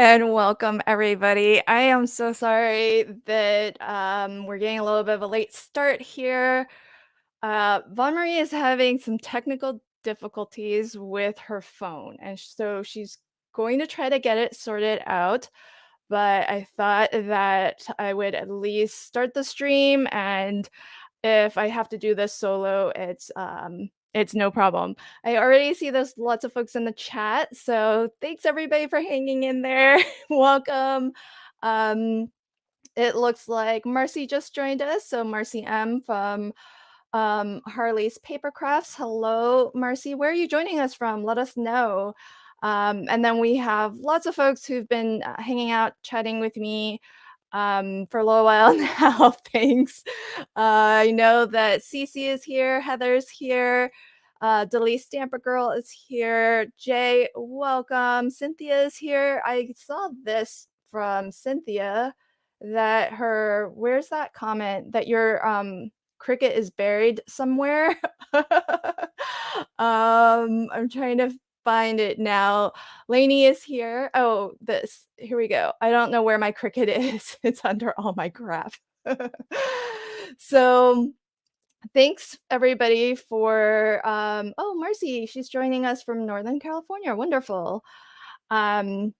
and welcome everybody. I am so sorry that we're getting a little bit of a late start here. Von Marie is having some technical difficulties with her phone, and so she's going to try to get it sorted out. But I thought that I would at least start the stream, and if I have to do this solo, it's no problem. I already see there's lots of folks in the chat, so thanks everybody for hanging in there. Welcome. Um, it looks like Marcy just joined us, so Marcy M from Harley's Paper Crafts. Hello, Marcy. Where are you joining us from? Let us know. And then we have lots of folks who've been hanging out, chatting with me for a little while now. Thanks. I know that Cece is here, Heather's here, Delise Stamper Girl is here, Jay, welcome. Cynthia is here. I saw this from Cynthia that where's that comment that your cricket is buried somewhere? I'm trying to find it now. Lainey is here. Oh, here we go. I don't know where my cricket is. It's under all my crap. So thanks everybody for oh, Marcy, she's joining us from Northern California. Wonderful. Um,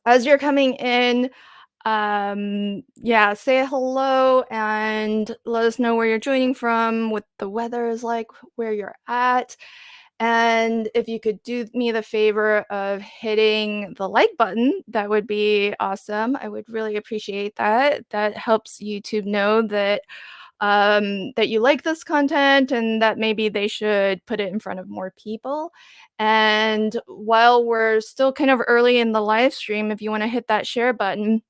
as you're coming in, yeah, say hello and let us know where you're joining from, what the weather is like, where you're at. And if you could do me the favor of hitting the like button, that would be awesome. I would really appreciate that. That helps YouTube know that you like this content and that maybe they should put it in front of more people. And while we're still kind of early in the live stream, if you want to hit that share button,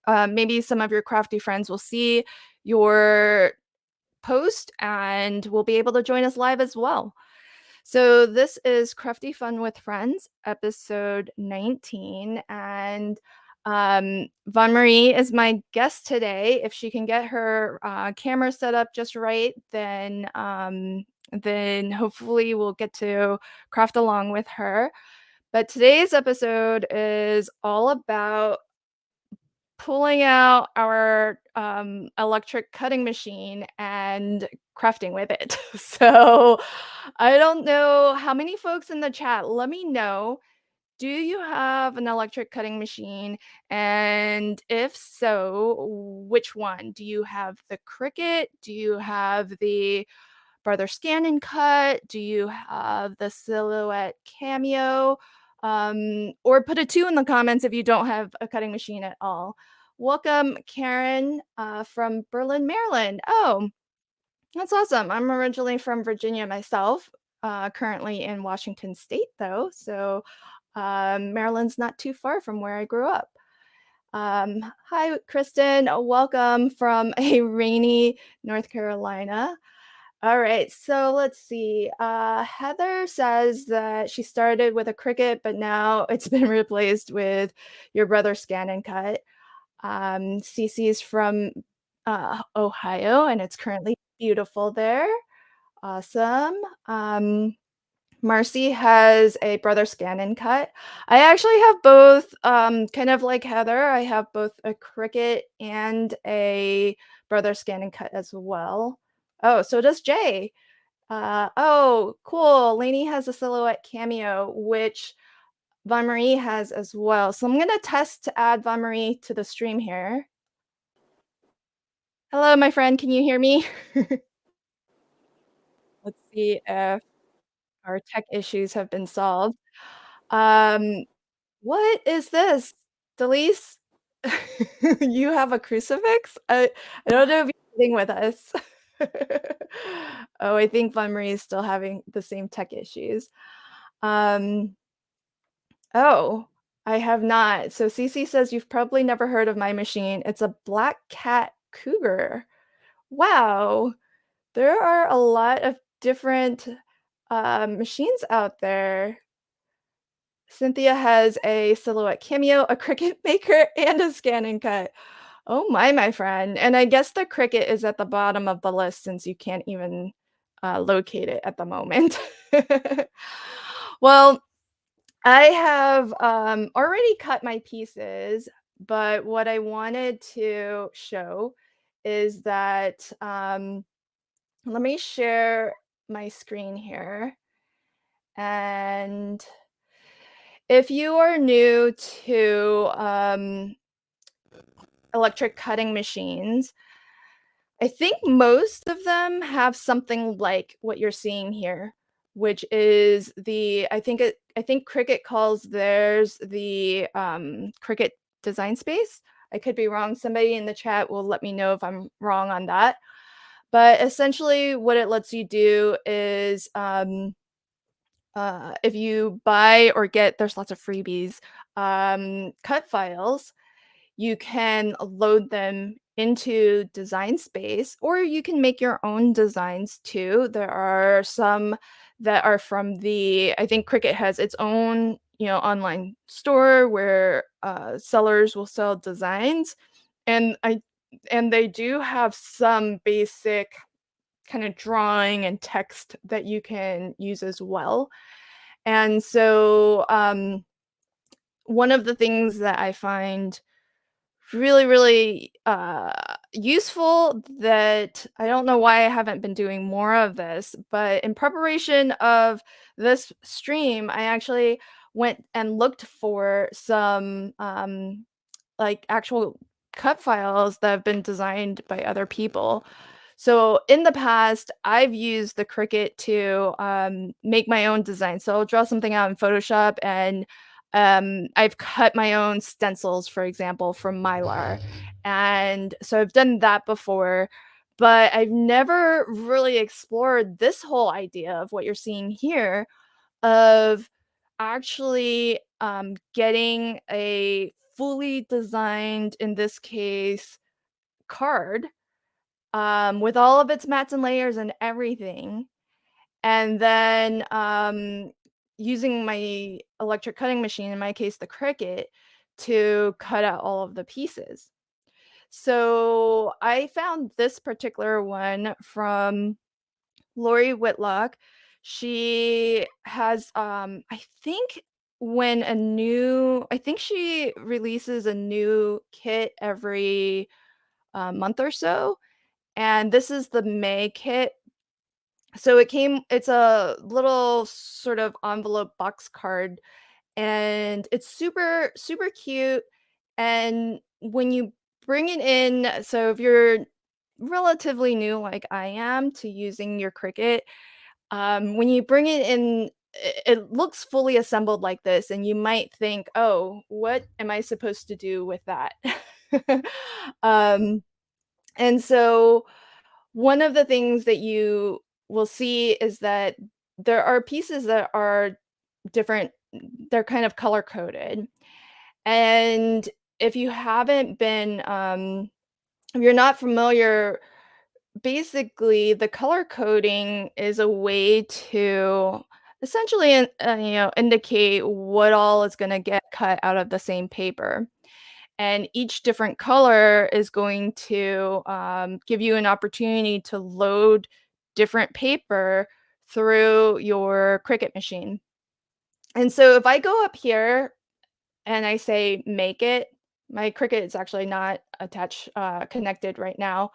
maybe some of your crafty friends will see your post and will be able to join us live as well. So this is Crafty Fun with Friends, episode 19, and Von Marie is my guest today. If she can get her camera set up just right, then hopefully we'll get to craft along with her. But today's episode is all about pulling out our electric cutting machine and crafting with it. So I don't know how many folks in the chat, let me know, do you have an electric cutting machine? And if so, which one? Do you have the Cricut? Do you have the Brother Scan and Cut? Do you have the Silhouette Cameo? Or put a 2 in the comments if you don't have a cutting machine at all. Welcome, Karen, from Berlin, Maryland. Oh, that's awesome. I'm originally from Virginia myself, currently in Washington State, though. So Maryland's not too far from where I grew up. Hi, Kristen. Welcome from a rainy North Carolina. All right, so let's see. Heather says that she started with a Cricut, but now it's been replaced with your Brother Scan and Cut. Cece's from Ohio, and it's currently beautiful there. Awesome. Marcy has a Brother Scan and Cut. I actually have both, kind of like Heather, I have both a Cricut and a Brother Scan and Cut as well. Oh, so does Jay. Oh, cool. Lainey has a Silhouette Cameo, which Von Marie has as well. So I'm gonna test to add Von Marie to the stream here. Hello, my friend, can you hear me? Let's see if our tech issues have been solved. Um, what is this? Delise? You have a crucifix? I don't know if you're kidding with us. Oh, I think Von Marie is still having the same tech issues. Um, oh, I have not. So Cece says you've probably never heard of my machine. It's a Black Cat Cougar. Wow. There are a lot of different machines out there. Cynthia has a Silhouette Cameo, a Cricut Maker, and a Scan and Cut. Oh my friend. And I guess the Cricut is at the bottom of the list since you can't even locate it at the moment. Well, I have, already cut my pieces, but what I wanted to show is that, let me share my screen here, and if you are new to, electric cutting machines, I think most of them have something like what you're seeing here, which is I think Cricut calls theirs the, Cricut Design Space. I could be wrong, somebody in the chat will let me know if I'm wrong on that. But essentially what it lets you do is, if you buy or get there's lots of freebies, cut files, you can load them into Design Space, or you can make your own designs too. There are some that are from the I think Cricut has its own, online store where, sellers will sell designs, and they do have some basic kinda drawing and text that you can use as well. And so, one of the things that I find really, really, useful that I don't know why I haven't been doing more of this, but in preparation of this stream, I actually went and looked for some, like, actual cut files that have been designed by other people. So, in the past, I've used the Cricut to, make my own design. So, I'll draw something out in Photoshop and, I've cut my own stencils, for example, from Mylar. And so I've done that before, but I've never really explored this whole idea of what you're seeing here of actually, getting a fully designed, in this case, card, with all of its mats and layers and everything, and then, using my electric cutting machine, in my case, the Cricut, to cut out all of the pieces. So, I found this particular one from Lori Whitlock. She has, I think I think she releases a new kit every, month or so, and this is the May kit. So it's a little sort of envelope box card, and it's super, super cute, and when you bring it in so if you're relatively new like I am to using your Cricut, when you bring it in, it looks fully assembled like this, and you might think, "Oh, what am I supposed to do with that?" Um, and so one of the things that you will see is that there are pieces that are different they're kind of color coded, and if you haven't been, if you're not familiar, basically, the color coding is a way to essentially, indicate what all is gonna get cut out of the same paper. And each different color is going to, give you an opportunity to load different paper through your Cricut machine. And so if I go up here and I say "make it," my Cricut is actually not connected right now,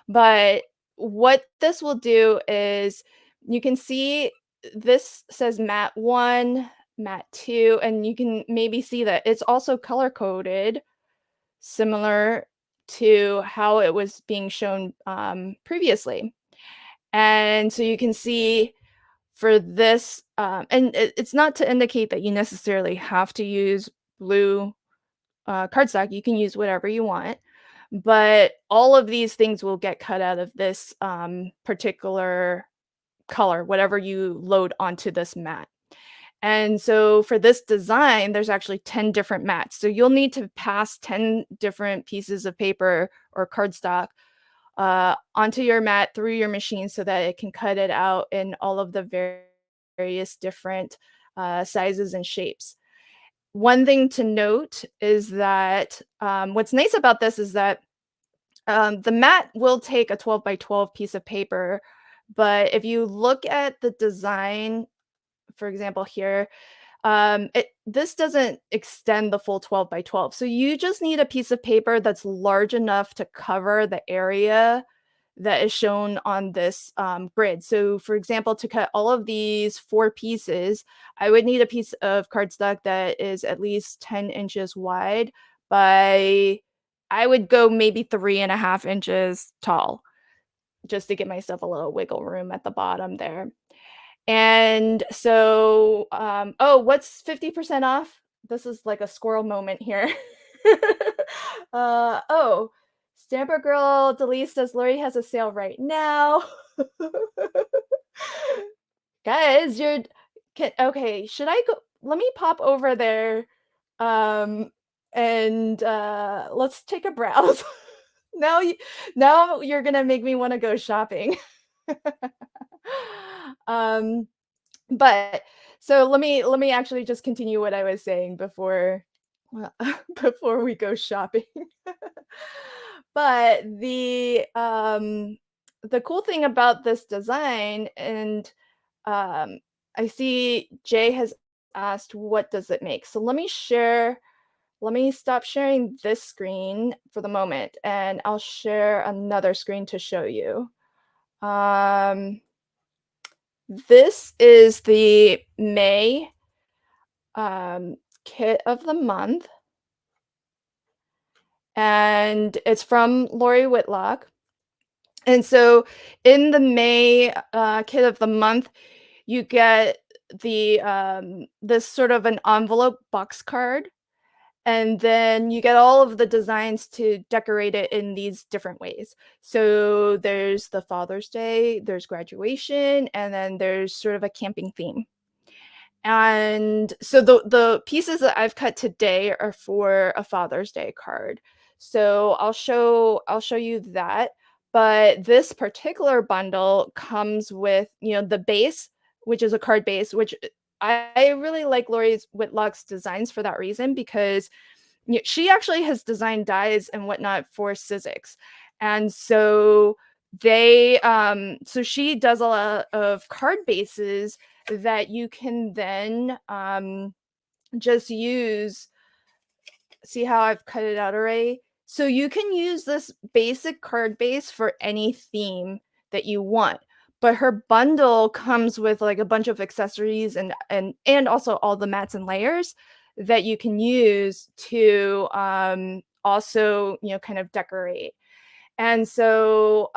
but what this will do is you can see this says mat 1, mat 2, and you can maybe see that it's also color coded similar to how it was being shown, previously. And so you can see for this, and it's not to indicate that you necessarily have to use blue cardstock, you can use whatever you want, but all of these things will get cut out of this, particular color, whatever you load onto this mat. And so for this design, there's actually 10 different mats. So you'll need to pass 10 different pieces of paper or cardstock onto your mat through your machine so that it can cut it out in all of the various different sizes and shapes. One thing to note is that, what's nice about this is that, the mat will take a 12 by 12 piece of paper, but if you look at the design, for example, here, this doesn't extend the full 12 by 12. So you just need a piece of paper that's large enough to cover the area that is shown on this grid. So, for example, to cut all of these 4 pieces, I would need a piece of cardstock that is at least 10 inches wide by, I would go maybe 3.5 inches tall, just to give myself a little wiggle room at the bottom there. And so, oh, what's 50% off? This is like a squirrel moment here. Oh, Stamper Girl Delise says Lori has a sale right now. Guys, okay, should I go? Let me pop over there, um, and let's take a browse. Now you now you're gonna make me wanna go shopping. Um, but so let me actually just continue what I was saying before, well, before we go shopping. But the cool thing about this design, and I see Jay has asked, what does it make? So let me stop sharing this screen for the moment, and I'll share another screen to show you. Um, this is the May kit of the month, and it's from Lori Whitlock. And so in the May kit of the month, you get this sort of an envelope box card, and then you get all of the designs to decorate it in these different ways. So there's the Father's Day, there's graduation, and then there's sort of a camping theme. And so the pieces that I've cut today are for a Father's Day card. So I'll show you that. But this particular bundle comes with, the base, which is a card base, which I really like Lori Whitlock's designs for that reason, because she actually has designed dies and whatnot for Sizzix. And so so she does a lot of card bases that you can then just use. See how I've cut it out already? So you can use this basic card base for any theme that you want. But her bundle comes with like a bunch of accessories and also all the mats and layers that you can use to also, kind of decorate. And so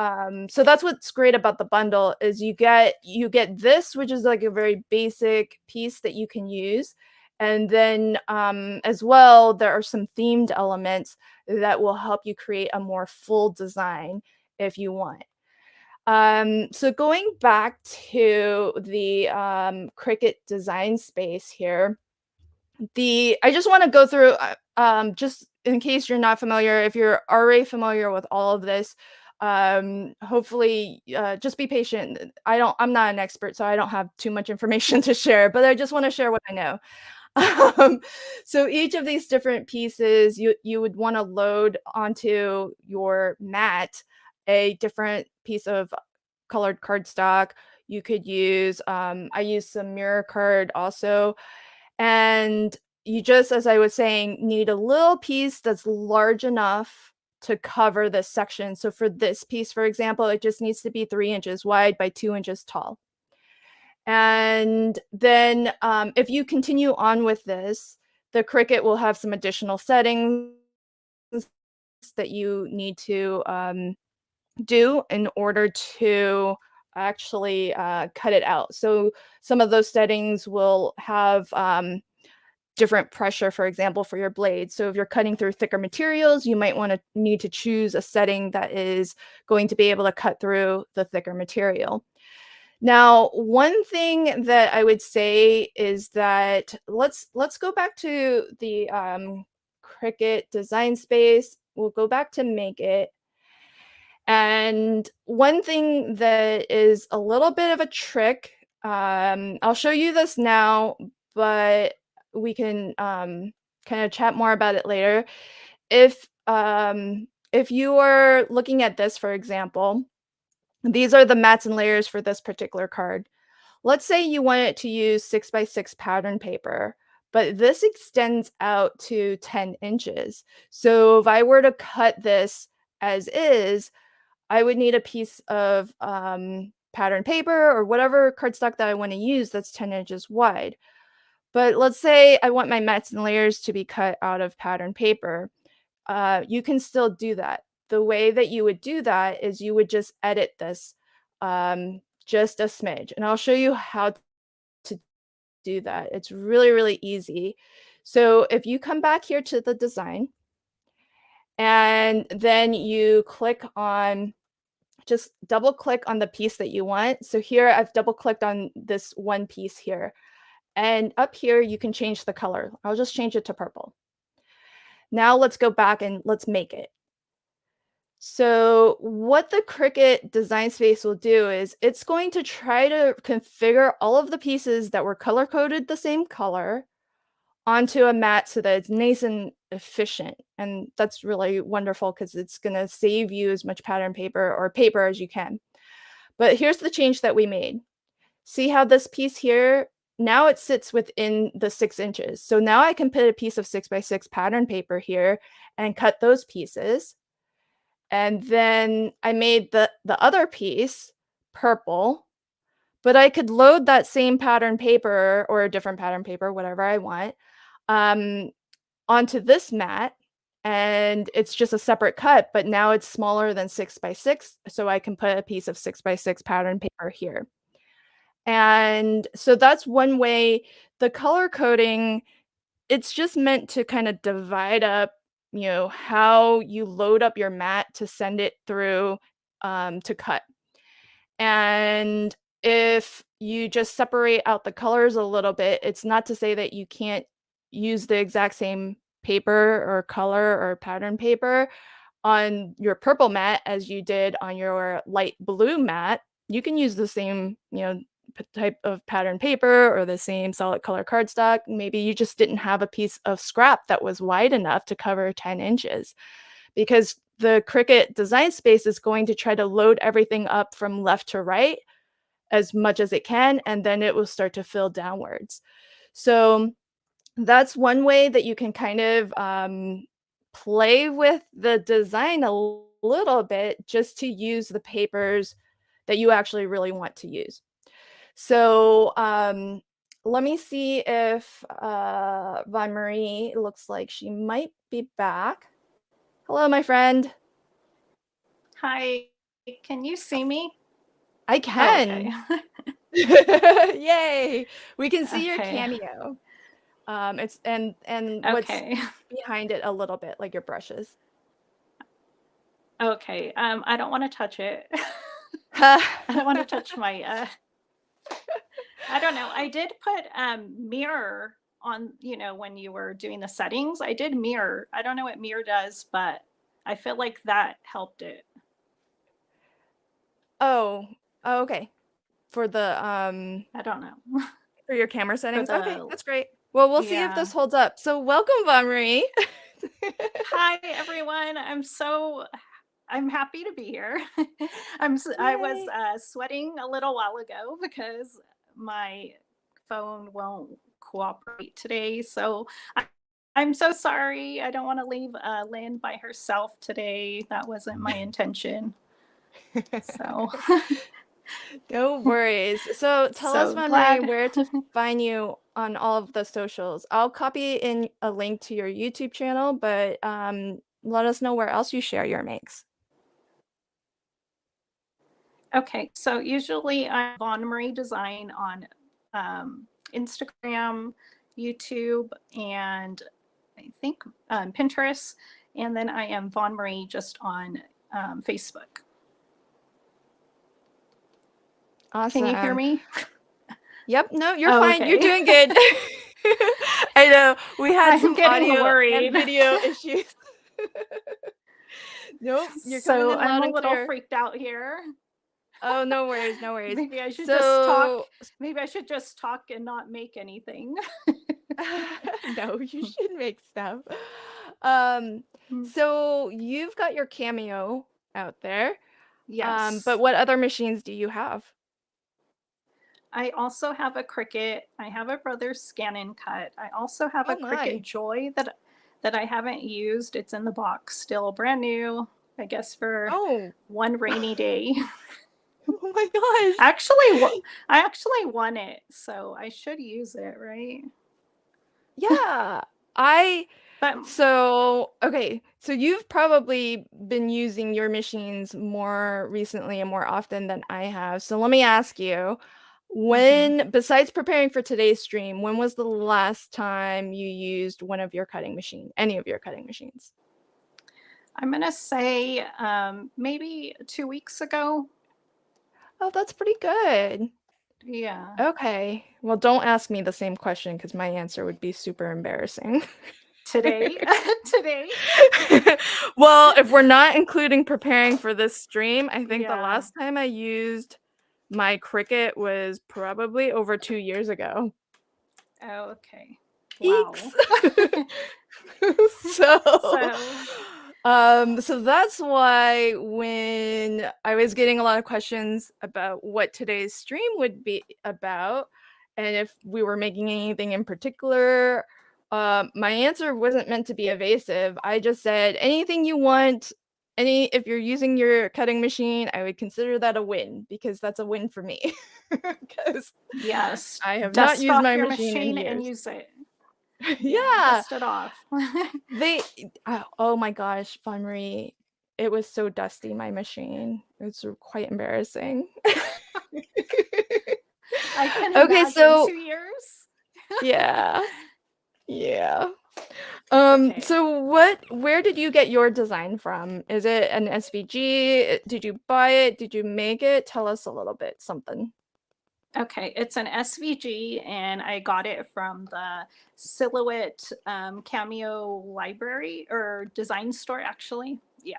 so that's what's great about the bundle, is you get this, which is like a very basic piece that you can use. And then as well, there are some themed elements that will help you create a more full design if you want. So going back to the Cricut design space here, I just want to go through, just in case you're not familiar. If you're already familiar with all of this, hopefully, just be patient. I'm not an expert, so I don't have too much information to share, but I just want to share what I know. Um, so each of these different pieces, you would want to load onto your mat a different piece of colored cardstock. You could use, I use some mirror card also, and you just, as I was saying, need a little piece that's large enough to cover this section. So for this piece, for example, it just needs to be 3 inches wide by 2 inches tall. And then if you continue on with this, the Cricut will have some additional settings that you need to do in order to actually cut it out. So some of those settings will have different pressure, for example, for your blade. So if you're cutting through thicker materials, you might need to choose a setting that is going to be able to cut through the thicker material. Now, one thing that I would say is that let's go back to the Cricut design space. We'll go back to Make It. And one thing that is a little bit of a trick, I'll show you this now, but we can kind of chat more about it later. If you are looking at this, for example, these are the mats and layers for this particular card. Let's say you wanted to use 6x6 pattern paper, but this extends out to 10 inches. So if I were to cut this as is, I would need a piece of pattern paper or whatever cardstock that I want to use that's 10 inches wide. But let's say I want my mats and layers to be cut out of pattern paper. You can still do that. The way that you would do that is you would just edit this just a smidge, and I'll show you how to do that. It's really, really easy. So if you come back here to the design, and then you click on, just double click on the piece that you want. So here I've double clicked on this one piece here. And up here you can change the color. I'll just change it to purple. Now let's go back and let's make it. So what the Cricut design space will do is it's going to try to configure all of the pieces that were color coded the same color onto a mat so that it's nice and efficient. And that's really wonderful because it's going to save you as much pattern paper or paper as you can. But here's the change that we made. See how this piece here, now it sits within the 6 inches. So now I can put a piece of 6x6 pattern paper here and cut those pieces. And then I made the other piece purple, but I could load that same pattern paper or a different pattern paper, whatever I want, onto this mat, and it's just a separate cut, but now it's smaller than 6x6, so I can put a piece of 6x6 pattern paper here. And so that's one way. The color coding, it's just meant to kind of divide up, how you load up your mat to send it through to cut. And if you just separate out the colors a little bit, it's not to say that you can't use the exact same paper or color or pattern paper on your purple mat as you did on your light blue mat. You can use the same, type of pattern paper or the same solid color cardstock. Maybe you just didn't have a piece of scrap that was wide enough to cover 10 inches, because the Cricut design space is going to try to load everything up from left to right as much as it can, and then it will start to fill downwards. So that's one way that you can kind of play with the design a little bit, just to use the papers that you actually really want to use. So let me see if Von Marie, it looks like she might be back. Hello, my friend. Hi, can you see me? I Oh, okay. can. Yay! We can see your Okay. cameo. It's and what's Okay. behind it a little bit, like your brushes. Okay. I don't want to touch it. I don't want to touch my I don't know. I did put mirror on, when you were doing the settings. I did mirror. I don't know what mirror does, but I feel like that helped it. Oh, oh, okay. For the I don't know. for your camera For settings. Okay, the that's great. Well, we'll see if yeah. this holds up. So welcome, Von Marie. Hi everyone. I'm happy to be here. I was Yay. sweating a little while ago because my phone won't cooperate today. So I'm so sorry. I don't want to leave Lynn by herself today. That wasn't my intention. So No worries. So tell us, so Von Marie, glad. where to find you on all of the socials. I'll copy in a link to your YouTube channel, but let us know where else you share your makes. Okay, so usually I'm Von Marie Design on Instagram, YouTube, and I think Pinterest, and then I am Von Marie just on Facebook. Can you hear Awesome. me? Yep, no, you're Oh, fine. You're okay. doing good. I know. We had I'm some getting audio and worried. video issues. Nope, you're coming So in I'm loud a and little clear. freaked out here. Oh, no worries, no worries. Maybe I should just talk. So Maybe I should just talk and not make anything. no, you should make stuff. Um, so you've got your Cameo out there. But Yes. what other machines do you have? I also have a Cricut. I have a Brothers Scan and Cut. I also have Oh a Cricut my. Joy that I haven't used. It's in the box, still brand new, I guess for Oh. one rainy day. Oh my gosh. Actually, I actually won it, so I should use it, right? Yeah. But Okay, so you've probably been using your machines more recently and more often than I have. So let me ask you, mhm. besides preparing for today's stream, when was the last time you used any of your cutting machines? I'm gonna say maybe 2 weeks ago. Oh, that's pretty good. Yeah. Okay. Well, don't ask me the same question because my answer would be super embarrassing. Today, today. Well, if we're not including preparing for this stream, I think the Yeah. last time I used my Cricut was probably over 2 years ago. Oh, okay. Wow. Eeks. So, So, so that's why when I was getting a lot of questions about what today's stream would be about, and if we were making anything in particular, my answer wasn't meant to be evasive. I just said anything you want. If you're using your cutting machine, I would consider that a win because that's a win for me. Because yes, I have not dust used off my your machine in machine and years. use it. Yeah, Yeah. dust it off. Oh my gosh, Fun Marie, it was so dusty, my machine. It's quite embarrassing. I can Okay, imagine so 2 years. yeah, yeah. Okay. So where did you get your design from? Is it an SVG? Did you buy it? Did you make it? Tell us a little bit, something. Okay, it's an SVG, and I got it from the Silhouette Cameo library or design store, actually. Yeah.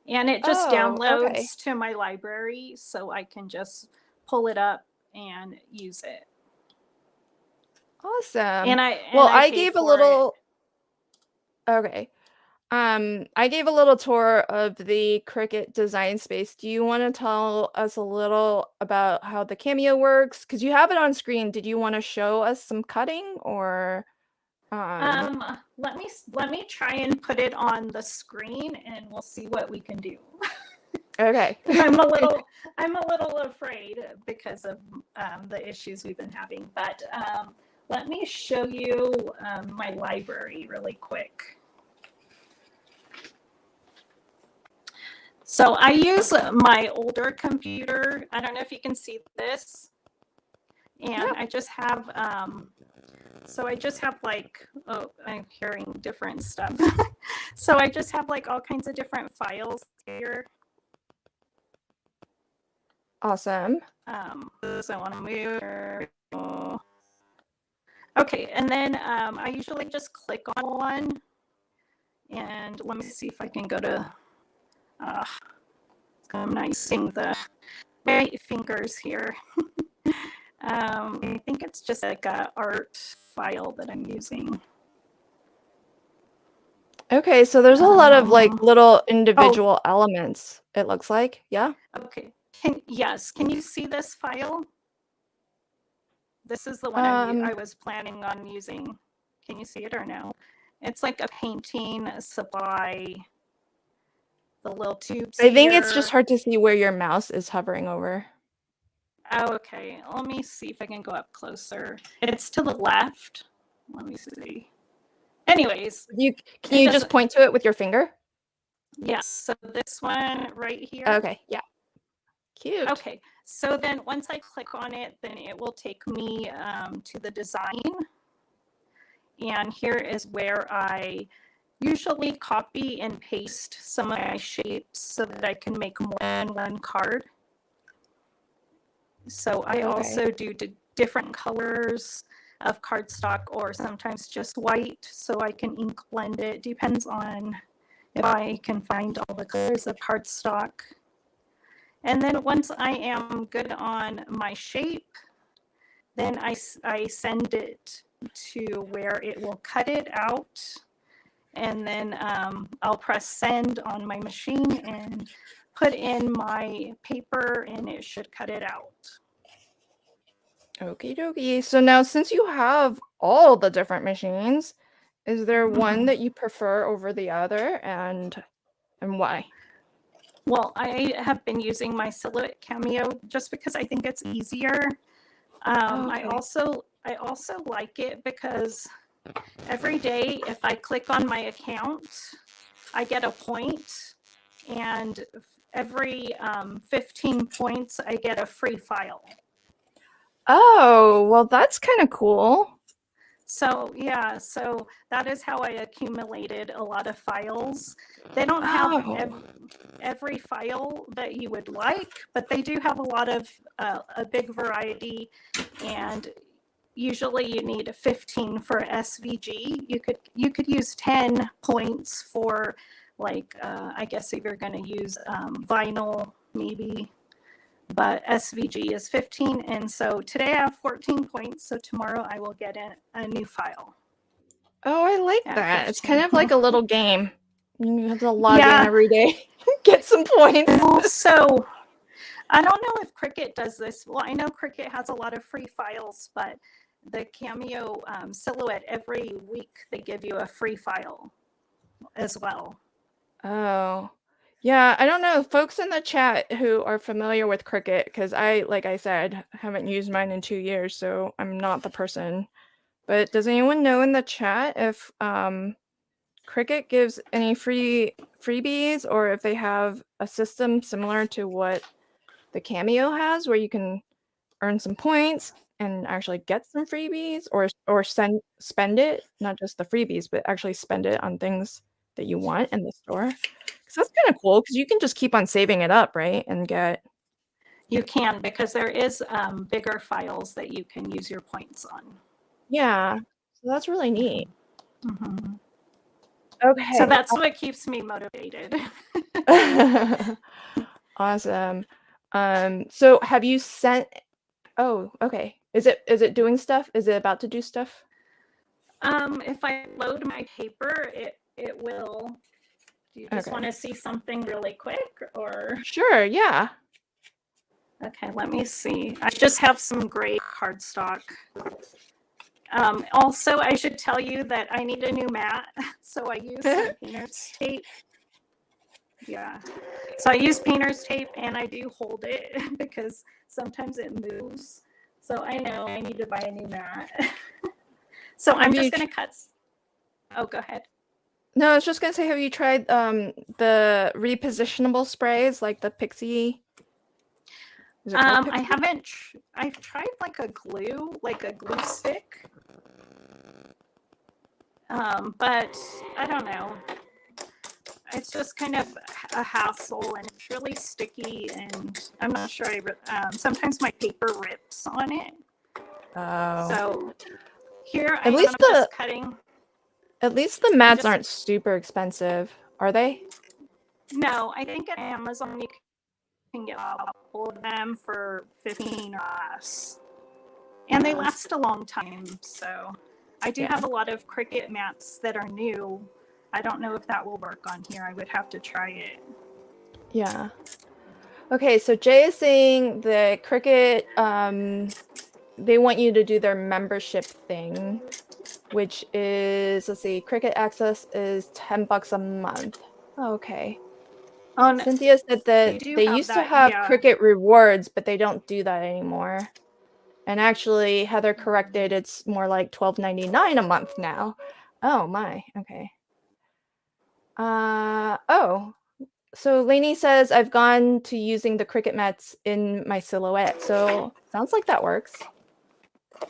And it just Oh, okay. downloads to my library, so I can just pull it up and use it. Awesome. And Well, I I paid gave a for it. little okay. I gave a little tour of the Cricut design space. Do you want to tell us a little about how the Cameo works? Because you have it on screen. Did you want to show us some cutting or Um, let me try and put it on the screen, and we'll see what we can do. okay. Because I'm a little afraid because of the issues we've been having. But let me show you my library really quick. So I use my older computer. I don't know if you can see this. And Yeah. I just have, so I just have like, oh, I'm hearing different stuff. So I just have like all kinds of different files here. Awesome. So I want to move. Okay, and then I usually just click on one. And let me see if I can go to, I'm not using the right fingers here. I think it's just like a art file that I'm using. Okay, so there's a lot of like little Oh, individual elements, it looks like. Yeah. okay. Yes, can you see this file? This is the one I Um, was planning on using. Can you see it or no? It's like a painting supply, the little tubes I think it's just here. hard to see where your mouse is hovering over. Oh, okay. Let me see if I can go up closer. It's to the left. Let me see. Anyways, Can you just point to it with your finger? yes. So this one right here. Okay, yeah. Cute. Okay. So then once I click on it, then it will take me to the design. And here is where I usually copy and paste some of my shapes so that I can make more than one card. So I also do different colors of cardstock or sometimes just white so I can ink blend it. Depends on if I can find all the colors of cardstock. And then once I am good on my shape, then I send it to where it will cut it out. And then I'll press send on my machine and put in my paper and it should cut it out. Okie dokie. So now since you have all the different machines, is there one that you prefer over the other, and why? Well, I have been using my Silhouette Cameo just because I think it's easier. I Okay. also like it because every day if I click on my account, I get a point, and every 15 points, I get a free file. Oh, well, that's kind of cool. So yeah, so that is how I accumulated a lot of files. They don't have Oh. every file that you would like, but they do have a lot of a big variety, and usually you need 15 for SVG. You could use 10 points for like I guess if you're going to use vinyl maybe, but SVG is 15. And so today I have 14 points. So tomorrow I will get a new file. Oh, I like that. 15. It's kind of like a little game. You have to log in Yeah. every day, get some points. So I don't know if Cricut does this. Well, I know Cricut has a lot of free files, but the Cameo Silhouette, every week they give you a free file as well. Oh. Yeah, I don't know. Folks in the chat who are familiar with Cricut, because like I said, haven't used mine in 2 years, so I'm not the person. But does anyone know in the chat if Cricut gives any freebies, or if they have a system similar to what the Cameo has, where you can earn some points and actually get some freebies, or spend it, not just the freebies, but actually spend it on things that you want in the store? Because that's kind of cool, because you can just keep on saving it up, right? And get You can, because there is bigger files that you can use your points on. Yeah, so that's really neat. Mm-hmm. Okay. So that's what keeps me motivated. Awesome. So have you sent Oh, okay. Is it doing stuff? Is it about to do stuff? If I load my paper, it will. Do you just want to see something really quick, or? Sure, yeah. Okay, let me see. I just have some great cardstock. Also, I should tell you that I need a new mat, so I use some painter's tape. Yeah, so I use painter's tape, and I do hold it because sometimes it moves. So I know I need to buy a new mat. So I'm just going to cut. Oh, go ahead. No, I was just gonna say, have you tried the repositionable sprays, like the Pixie? Is it called Pixie? I haven't. I've tried like a glue stick, but I don't know. It's just kind of a hassle, and it's really sticky, and I'm not sure. Sometimes my paper rips on it. Oh. So here At least just cutting. At least the mats aren't super expensive, are they? No, I think at Amazon you can get a couple of them for $15 or less, and they last a long time. So I do have a lot of Cricut mats that are new. I don't know if that will work on here. I would have to try it. Yeah. Okay, so Jay is saying the Cricut, they want you to do their membership thing, which is, let's see, Cricut Access is $10 a month. Oh, okay. Oh, no. Cynthia said that they used to have Cricut rewards, but they don't do that anymore. And actually, Heather corrected, it's more like $12.99 a month now. Oh my, okay. Oh, so Lainey says I've gone to using the Cricut mats in my Silhouette. So sounds like that works.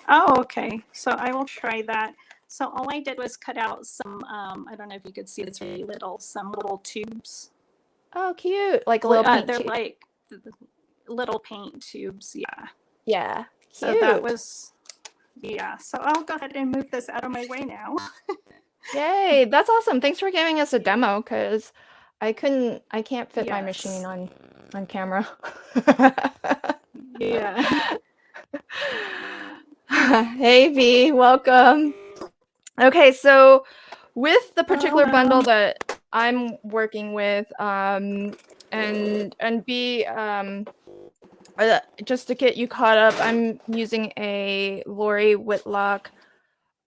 Oh, okay. So I will try that. So all I did was cut out some, I don't know if you could see, it's really little, some little tubes. Oh, cute. Like a little paint They're tube. like little paint tubes. Yeah. Yeah. Cute. So that was, yeah. So I'll go ahead and move this out of my way now. Yay. That's awesome. Thanks for giving us a demo, because I can't fit my machine on camera. Yeah. Hey, V, welcome. Okay, so with the particular bundle that I'm working with, and B, just to get you caught up, I'm using a Lori Whitlock,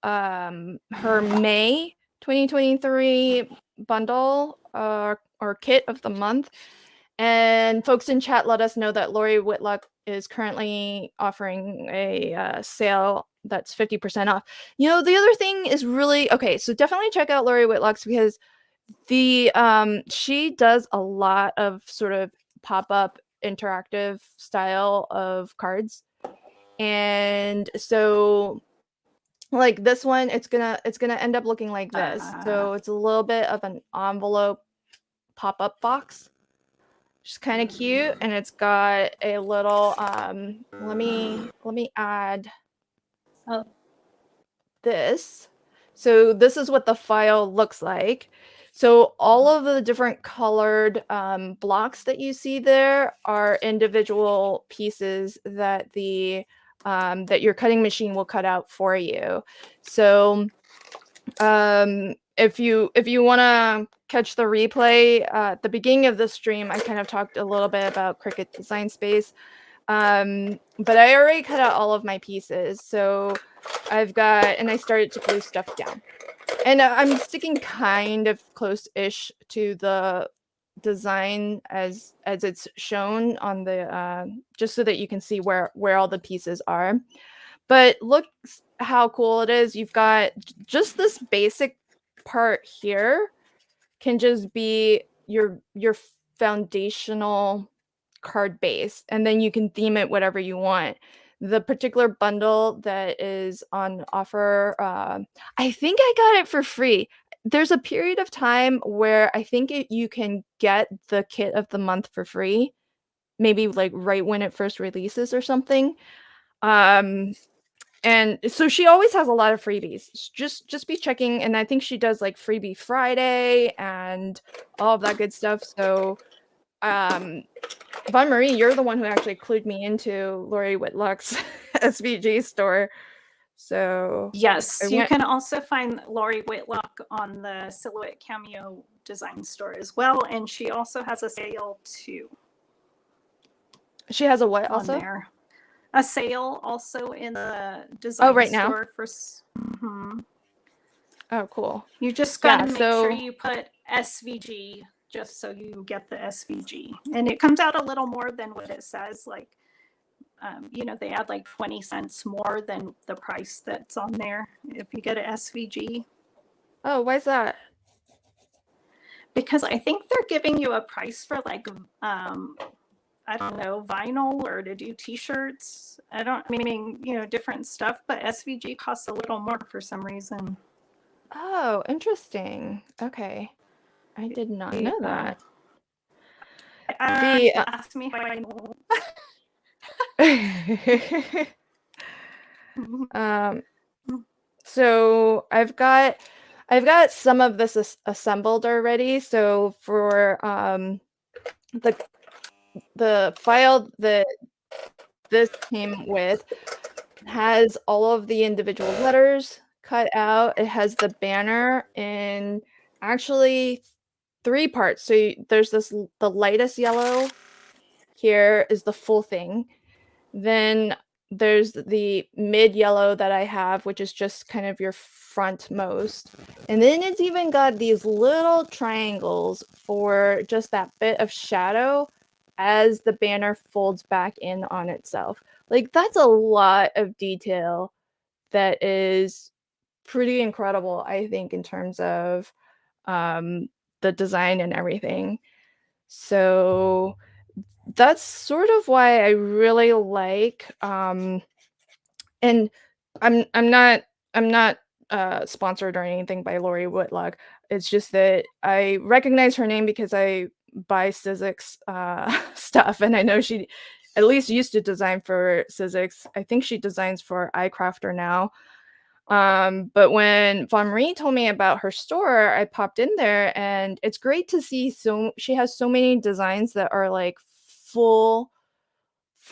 her May 2023 bundle, or kit of the month. And folks in chat let us know that Lori Whitlock is currently offering a sale that's 50% off. The other thing is really okay. So definitely check out Lori Whitlock's, because she does a lot of sort of pop-up interactive style of cards. And so like this one, it's gonna end up looking like this. So it's a little bit of an envelope pop-up box. Which is kind of cute, and it's got a little let me add this. So this is what the file looks like. So all of the different colored blocks that you see there are individual pieces that the that your cutting machine will cut out for you. So if you want to catch the replay, at the beginning of the stream, I kind of talked a little bit about Cricut Design Space, but I already cut out all of my pieces. So and I started to glue stuff down, and I'm sticking kind of close-ish to the design as it's shown on the just so that you can see where all the pieces are. But look how cool it is. You've got just this basic part here can just be your foundational card base, and then you can theme it whatever you want. The particular bundle that is on offer, I think I got it for free. There's a period of time where I think you can get the kit of the month for free, maybe like right when it first releases or something. And so she always has a lot of freebies. Just be checking, and I think she does like Freebie Friday and all of that good stuff. So Von Marie, you're the one who actually clued me into Lori Whitlock's SVG store. So yes, you can also find Lori Whitlock on the Silhouette Cameo design store as well, and she also has a sale too. She has a what also? There. A sale also in the design right store now? for. Mm-hmm. Oh, cool. You just got to make sure you put SVG just so you get the SVG, and it comes out a little more than what it says. Like, they add like 20 cents more than the price that's on there if you get an SVG. Oh, why is that? Because I think they're giving you a price for like, I don't know, vinyl or to do t-shirts. I mean, different stuff, but SVG costs a little more for some reason. Oh, interesting. Okay. I did not know that. Ask me how I know. So I've got some of this assembled already. So for the file that this came with has all of the individual letters cut out. It has the banner in actually 3 parts. So there's the lightest yellow here is the full thing. Then there's the mid yellow that I have, which is just kind of your frontmost. And then it's even got these little triangles for just that bit of shadow as the banner folds back in on itself. Like, that's a lot of detail that is pretty incredible, I think, in terms of the design and everything. So that's sort of why I really like and I'm not sponsored or anything by Lori Whitlock. It's just that I recognize her name because I buy Sizzix stuff, and I know she at least used to design for Sizzix. I think she designs for iCrafter now. But when Von Marie told me about her store, I popped in there, and it's great to see. So she has so many designs that are like full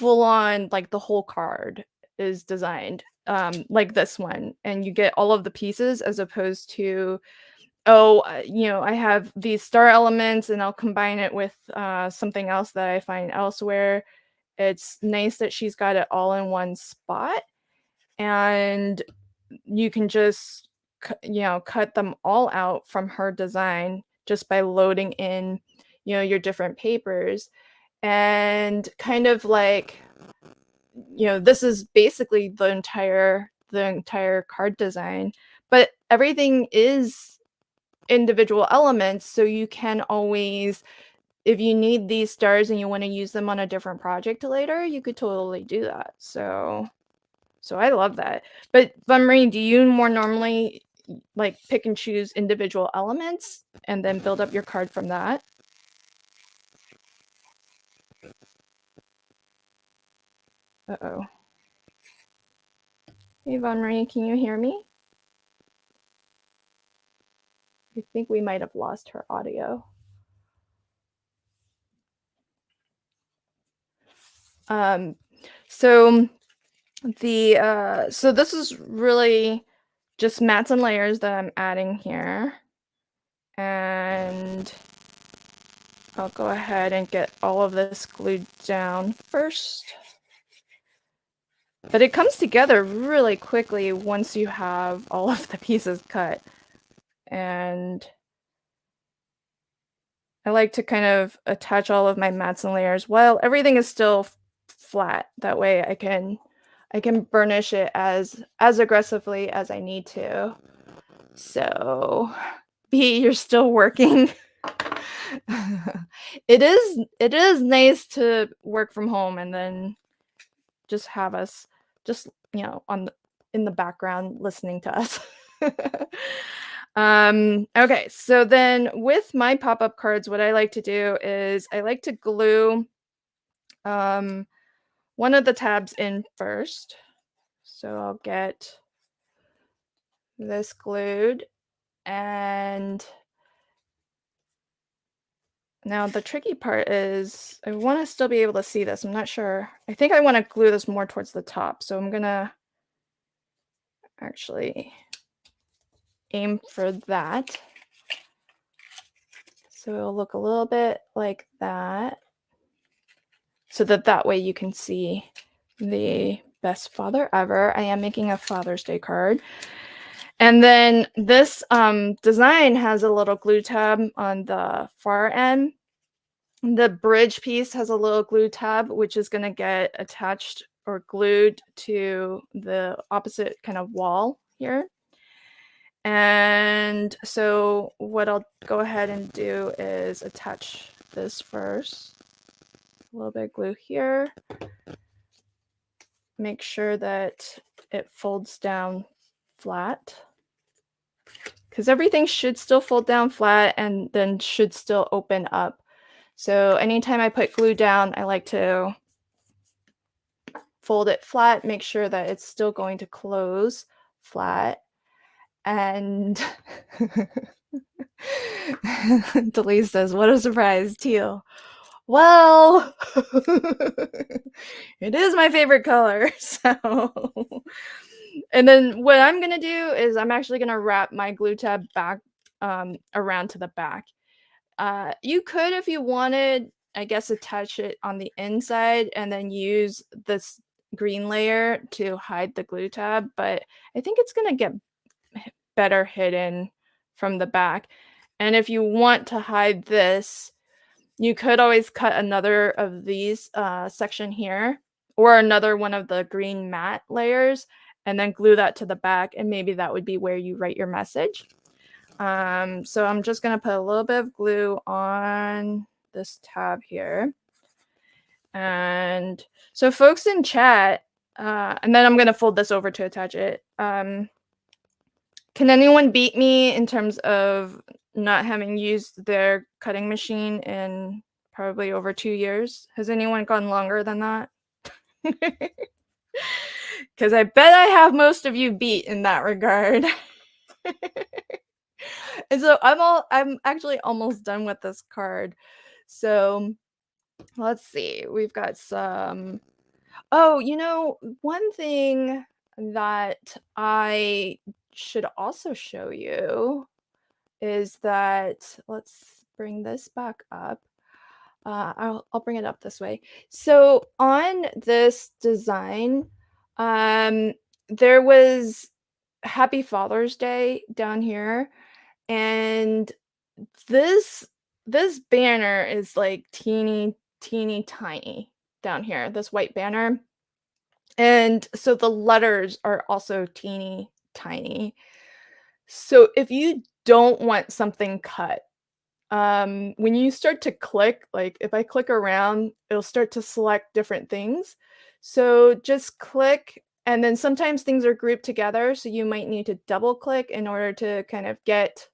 on, like the whole card is designed like this one, and you get all of the pieces as opposed to I have these star elements and I'll combine it with something else that I find elsewhere. it's nice that she's got it all in one spot, and you can just cut them all out from her design just by loading in your different papers. And kind of like, this is basically the entire card design, but everything is individual elements, so you can always, if you need these stars and you want to use them on a different project later, you could totally do that. So I love that. But Marie, do you more normally like pick and choose individual elements and then build up your card from that? Uh-oh. Hey, Marie, can you hear me? I think we might have lost her audio. So this is really just mats and layers that I'm adding here. And I'll go ahead and get all of this glued down first. But it comes together really quickly once you have all of the pieces cut. And I like to kind of attach all of my mats and layers while everything is still flat. That way I can burnish it as aggressively as I need to. So, B, you're still working. It is nice to work from home and then just have us just in the background listening to us. Okay, so then with my pop-up cards, what I like to do is I like to glue one of the tabs in first. So I'll get this glued, and now the tricky part is I want to still be able to see this. I'm not sure. I think I want to glue this more towards the top. So I'm going to actually aim for that. So it'll look a little bit like that. So that way you can see the best father ever. I am making a Father's Day card. And then this design has a little glue tab on the far end. The bridge piece has a little glue tab, which is going to get attached or glued to the opposite kind of wall here. And so what I'll go ahead and do is attach this first. A little bit of glue here. Make sure that it folds down flat, because everything should still fold down flat and then should still open up. So anytime I put glue down, I like to fold it flat, make sure that it's still going to close flat. And Delise says, what a surprise, teal. Well, it is my favorite color. So, and then what I'm going to do is I'm actually going to wrap my glue tab back around to the back. You could, if you wanted, I guess, attach it on the inside and then use this green layer to hide the glue tab, but I think it's going to get better hidden from the back. And if you want to hide this, you could always cut another of these section here, or another one of the green matte layers, and then glue that to the back, and maybe that would be where you write your message. So I'm just going to put a little bit of glue on this tab here. And so folks in chat, and then I'm going to fold this over to attach it. Can anyone beat me in terms of not having used their cutting machine in probably over 2 years? Has anyone gone longer than that? Because I bet I have most of you beat in that regard. And so I'm actually almost done with this card. So let's see. We've got some. Oh, one thing that I should also show you is that, let's bring this back up. I'll bring it up this way. So on this design, there was Happy Father's Day down here, and this this banner is like teeny tiny down here, this white banner. And so the letters are also teeny tiny. So if you don't want something cut, when you start to click, like if I click around, it'll start to select different things. So just click, and then sometimes things are grouped together, so you might need to double click in order to kind of get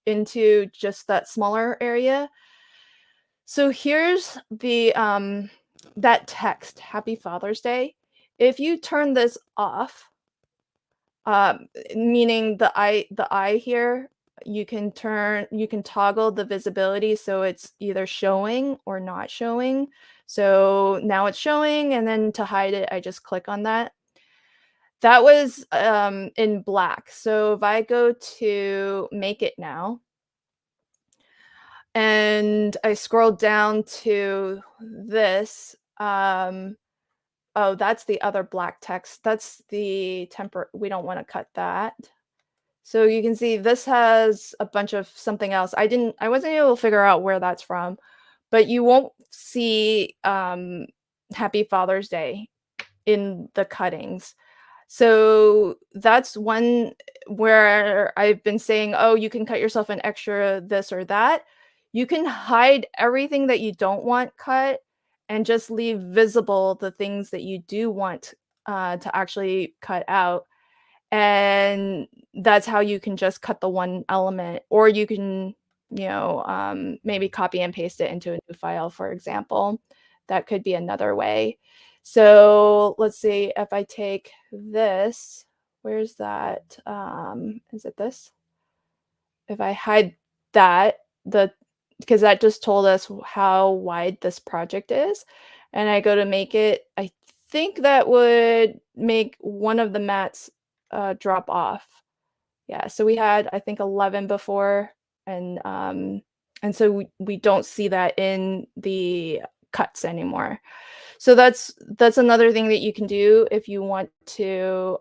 into just that smaller area. So here's the that text, Happy Father's Day. If you turn this off, meaning the eye here, you can toggle the visibility so it's either showing or not showing. So now it's showing, and then to hide it, I just click on that. That was in black. So if I go to make it now, and I scroll down to this, oh, that's the other black text. That's the we don't want to cut that. So you can see this has a bunch of something else. I wasn't able to figure out where that's from, but you won't see Happy Father's Day in the cuttings. So that's one where I've been saying, oh, you can cut yourself an extra this or that. You can hide everything that you don't want cut and just leave visible the things that you do want to actually cut out. And that's how you can just cut the one element, or you can, maybe copy and paste it into a new file, for example. That could be another way. So let's see if I take this, where's that? Is it this? If I hide that, because that just told us how wide this project is, and I go to make it, I think that would make one of the mats drop off. Yeah, so we had, I think, 11 before, and so we don't see that in the cuts anymore. So that's another thing that you can do if you want to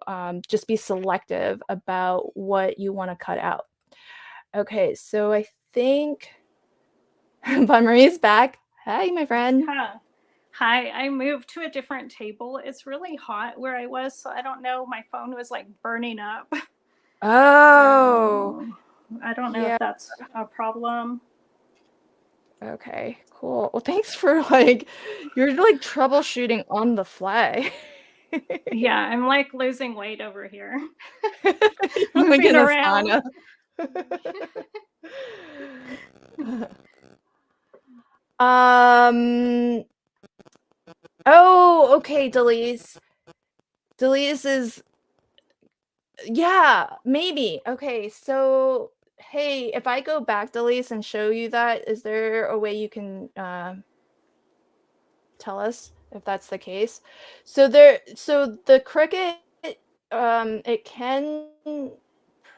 just be selective about what you want to cut out. Okay, so I think Bonmarie's back. Hi, my friend. Huh. Hi, I moved to a different table. It's really hot where I was, so I don't know. My phone was like burning up. Oh, So I don't know yeah. if that's a problem. Okay, cool. Well, thanks for like, you're like troubleshooting on the fly. Yeah, I'm like losing weight over here, You're like moving in a around. sauna. Um, oh, okay, Delise. Delise is, yeah, maybe. Okay, so hey, if I go back, Delise, and show you that, is there a way you can tell us if that's the case? So the Cricut, it can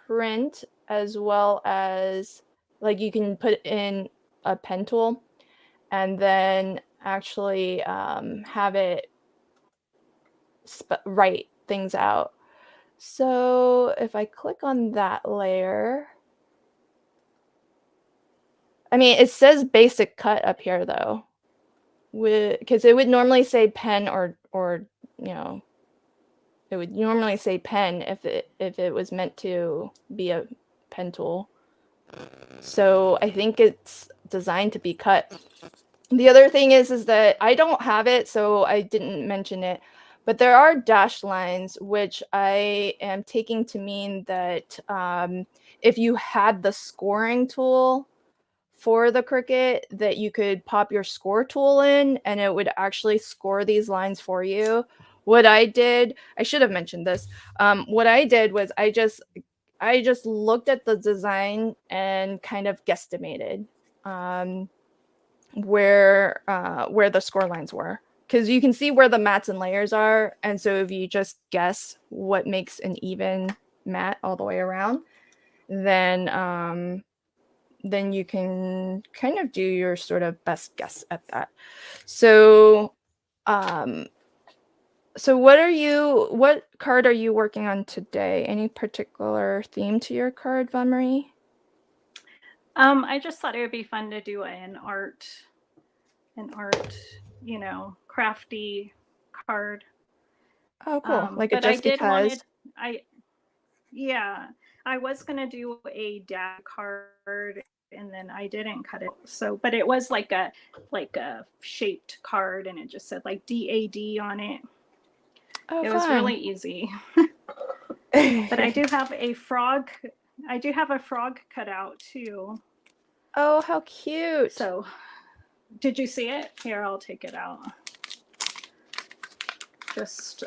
print as well as, like, you can put in a pen tool and then actually have it write things out. So if I click on that layer, I mean, it says basic cut up here though, because it would normally say pen or it would normally say pen if it was meant to be a pen tool. So I think it's designed to be cut. The other thing is that I don't have it, so I didn't mention it, but there are dashed lines, which I am taking to mean that if you had the scoring tool for the Cricut, that you could pop your score tool in and it would actually score these lines for you. What I did, I should have mentioned this. What I did was I just looked at the design and kind of guesstimated where the score lines were, because you can see where the mats and layers are, and so if you just guess what makes an even mat all the way around, then then you can kind of do your sort of best guess at that. So, so what card are you working on today? Any particular theme to your card, Von Marie? I just thought it would be fun to do an art, crafty card. Oh, cool. Like a But I just did because. wanted, I yeah, I was gonna do a dad card, and then I didn't cut it. So, but it was like a shaped card, and it just said like DAD on it. Oh, It was fun. really easy. But I do have a frog. I do have a frog cut out too. Oh, how cute. So, did you see it? Here, I'll take it out. Just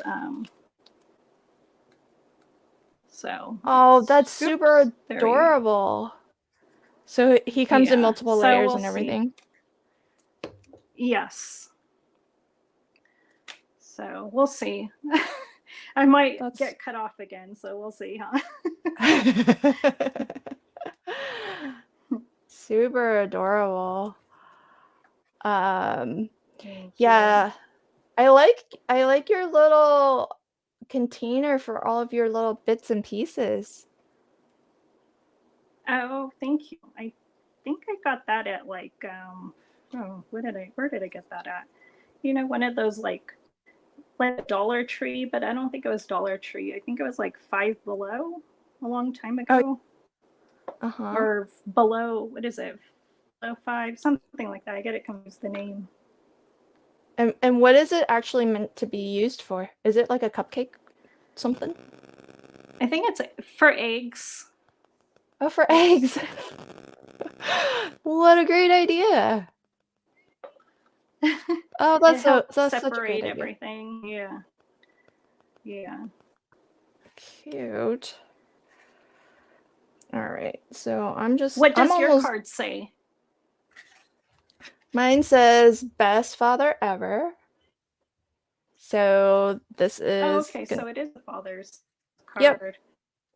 so. Oh, that's super Oops, adorable. So he comes in multiple layers we'll and everything. See. Yes. So we'll see. I might get cut off again, so we'll see, huh? Super adorable. Yeah. I like your little container for all of your little bits and pieces. Oh, thank you. I think I got that at like where did I get that at? You know, one of those like Dollar Tree, but I don't think it was Dollar Tree. I think it was like Five Below a long time ago. Uh-huh. Or below, what is it? Below Five, something like that. I get it confused the name. And what is it actually meant to be used for? Is it like a cupcake something? I think it's for eggs. Oh, for eggs. What a great idea. Oh, that's such a great idea. Everything. Yeah. Yeah. Cute. All right. So I'm just What does your card say? Mine says best father ever. So this is okay, so it is a father's card. Yep.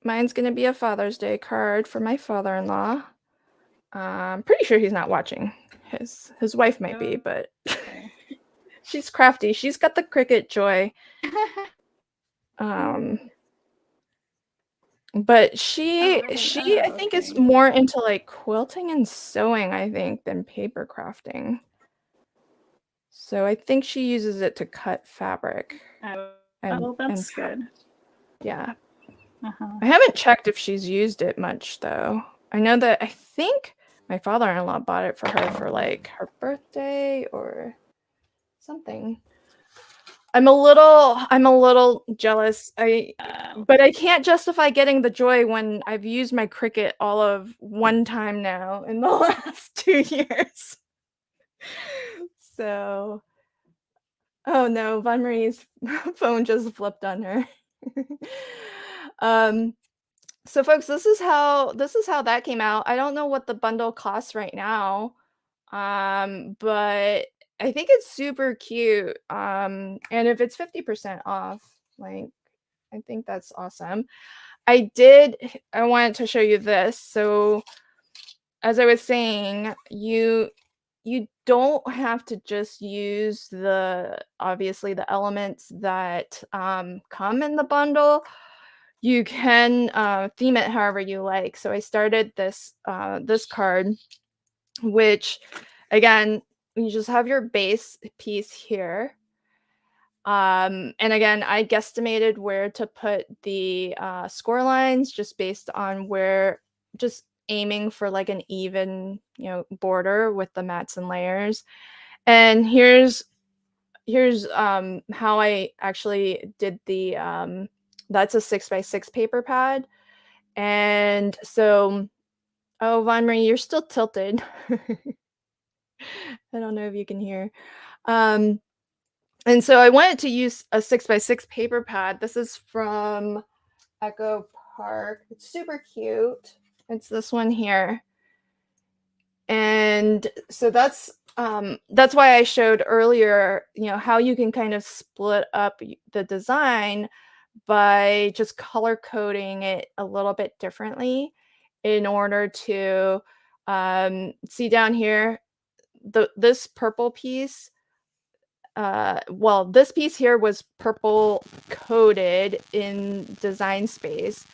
Mine's going to be a Father's Day card for my father-in-law. I'm pretty sure he's not watching. His wife might be, but she's crafty. She's got the cricket joy. But she I think is more into like quilting and sewing, I think, than paper crafting. So I think she uses it to cut fabric. That's good. Yeah. I haven't checked if she's used it much though. I know that I think my father-in-law bought it for her for like her birthday or something. I'm a little jealous. But I can't justify getting the joy when I've used my Cricut all of one time now in the last 2 years. So, oh no, Von Marie's phone just flipped on her. So folks, this is how that came out. I don't know what the bundle costs right now. But I think it's super cute. And if it's 50% off, like I think that's awesome. I wanted to show you this. So as I was saying, you don't have to just use obviously the elements that come in the bundle. You can theme it however you like. So I started this card, which again, you just have your base piece here. And again, I guesstimated where to put the score lines just based on just aiming for like an even, border with the mats and layers. And here's how I actually did that's a 6x6 paper pad. And so, oh, Von Marie, you're still tilted. I don't know if you can hear. And so I wanted to use a 6x6 paper pad. This is from Echo Park. It's super cute. It's this one here. And so that's why I showed earlier, how you can kind of split up the design by just color coding it a little bit differently in order to See down here, this purple piece, well, this piece here was purple coated in Design Space,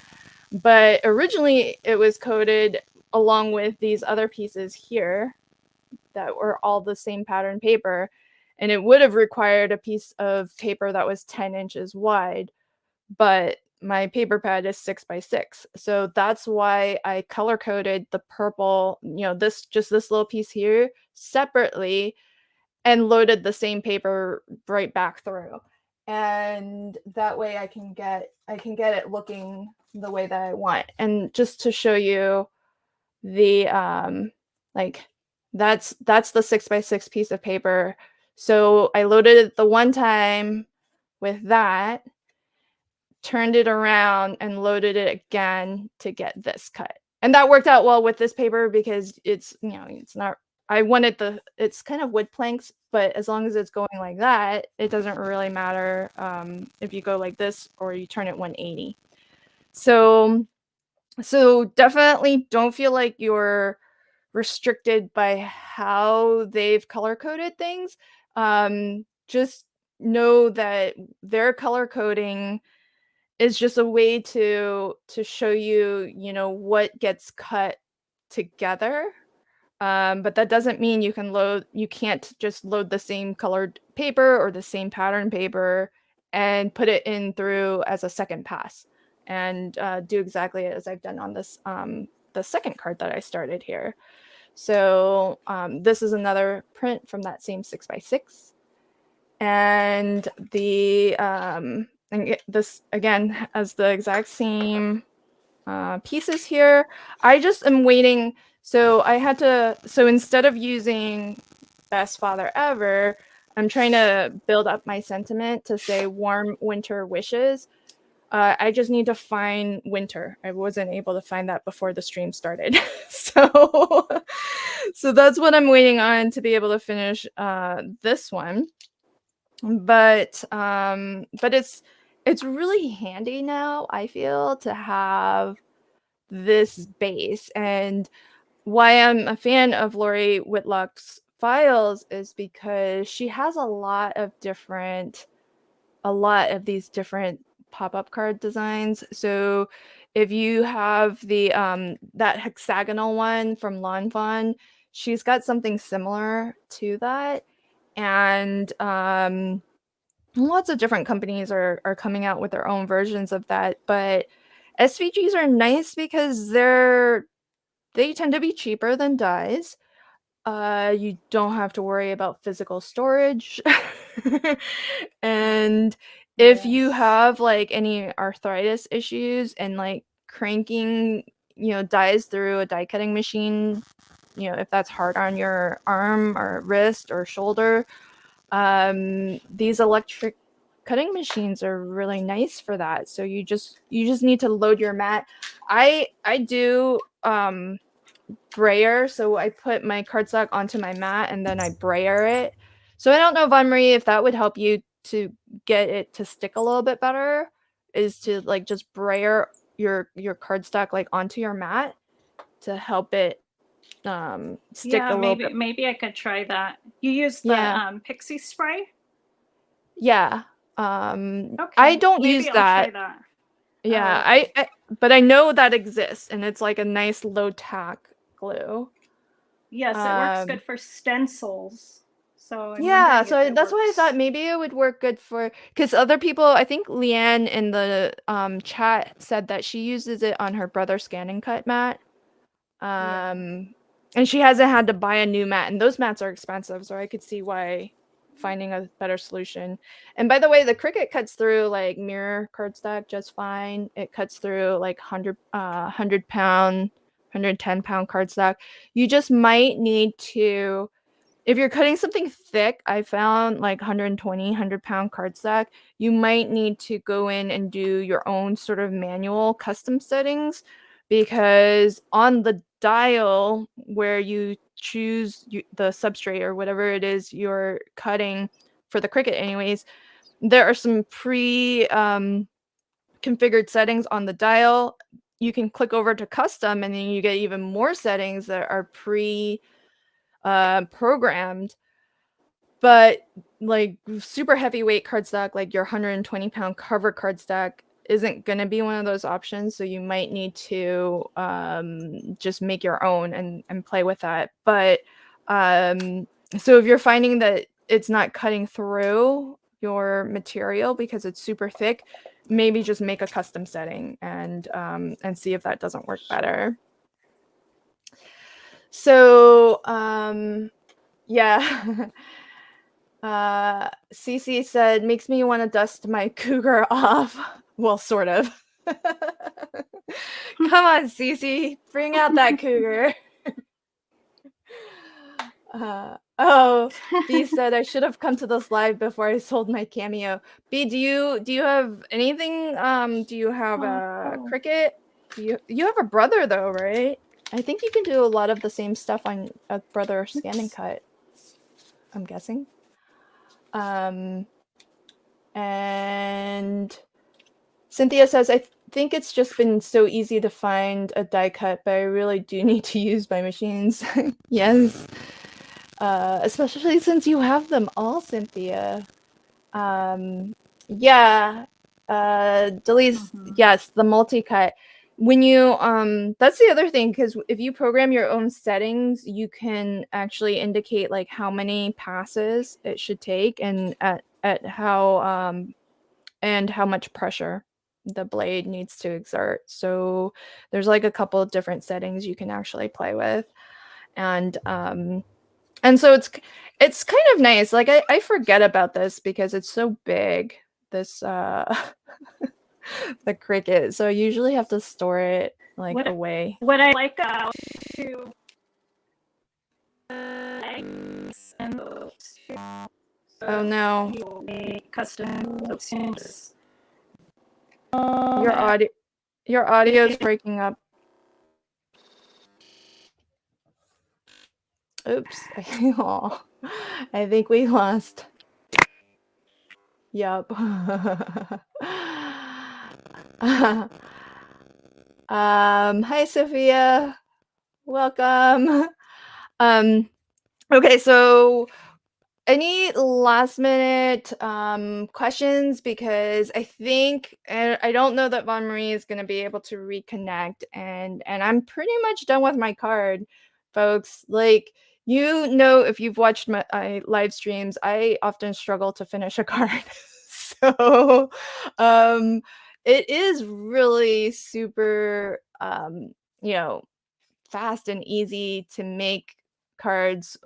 but originally it was coated along with these other pieces here that were all the same pattern paper, and it would have required a piece of paper that was 10 inches wide, but my paper pad is 6x6. So that's why I color coded the purple, this little piece here separately, and loaded the same paper right back through. And that way I can get it looking the way that I want. And just to show you the like that's the 6x6 piece of paper. So I loaded it the one time with that, turned it around, and loaded it again to get this cut. And that worked out well with this paper because it's not, I wanted it's kind of wood planks, but as long as it's going like that, it doesn't really matter if you go like this or you turn it 180. So definitely don't feel like you're restricted by how they've color coded things. Just know that their color coding is just a way to show you, what gets cut together. But that doesn't mean you can't just load the same colored paper or the same pattern paper and put it in through as a second pass and do exactly as I've done on this the second card that I started here. So this is another print from that same 6x6, and this again has the exact same pieces here. I just am waiting. So instead of using Best Father Ever, I'm trying to build up my sentiment to say Warm Winter Wishes. I just need to find winter. I wasn't able to find that before the stream started. so that's what I'm waiting on to be able to finish this one. But it's really handy now, I feel, to have this base. And why I'm a fan of Lori Whitlock's files is because she has a lot of these different pop-up card designs. So if you have the that hexagonal one from Lawn Fawn, she's got something similar to that. And lots of different companies are coming out with their own versions of that. But SVGs are nice because they tend to be cheaper than dies. You don't have to worry about physical storage. And if you have like any arthritis issues and like cranking, dies through a die cutting machine, if that's hard on your arm or wrist or shoulder, these electric cutting machines are really nice for that. So you just need to load your mat. I do brayer, so I put my cardstock onto my mat and then I brayer it. So I don't know, Von Marie, if that would help you to get it to stick a little bit better, is to like just brayer your cardstock like onto your mat to help it stick a little bit. Maybe I could try that. You use the pixie spray? Yeah. Okay. I don't use that. I'll try that. Yeah, I but I know that exists, and it's like a nice low tack glue. Yes, it works good for stencils. So yeah, so that's why I thought maybe it would work good for, because other people, I think Leanne in the chat said that she uses it on her brother scan and cut mat. And she hasn't had to buy a new mat, and those mats are expensive, so I could see why finding a better solution. And by the way, the Cricut cuts through like mirror cardstock just fine. It cuts through like 100 pound, 110 pound cardstock. You just might need to, if you're cutting something thick, I found like 120, 100 pound cardstock, you might need to go in and do your own sort of manual custom settings, because on the dial where you choose the substrate or whatever it is you're cutting for the Cricut anyways, there are some configured settings on the dial. you can click over to custom, and then you get even more settings that are programmed. But like super heavyweight cardstock, like your 120-pound cover cardstock, isn't going to be one of those options. So you might need to just make your own and play with that. But so if you're finding that it's not cutting through your material because it's super thick, maybe just make a custom setting and see if that doesn't work better. So yeah. Cece said, makes me want to dust my cougar off. Well, sort of. Come on, Cece, bring out that cougar. Oh, B said, I should have come to this live before I sold my cameo. B, do you have anything? Do you have a Cricut? You have a brother though, right? I think you can do a lot of the same stuff on a brother scan and cut, I'm guessing. And Cynthia says, I think it's just been so easy to find a die cut, but I really do need to use my machines. Yes. Especially since you have them all, Cynthia. Yeah. Delise, yes, the multi-cut. When you that's the other thing, because if you program your own settings, you can actually indicate like how many passes it should take and at how and how much pressure the blade needs to exert. So there's like a couple of different settings you can actually play with. And so it's kind of nice. Like I forget about this because it's so big, this the Cricut. So I usually have to store it like away. What I like about to Oh no. Custom your audio is breaking up. Oops. Oh, I think we lost. Yup. Hi Sophia. Welcome. Okay, so any last minute questions? Because I think I don't know that Von Marie is going to be able to reconnect, and I'm pretty much done with my card, folks. Like, you know, if you've watched my live streams, I often struggle to finish a card. So it is really super you know, fast and easy to make cards,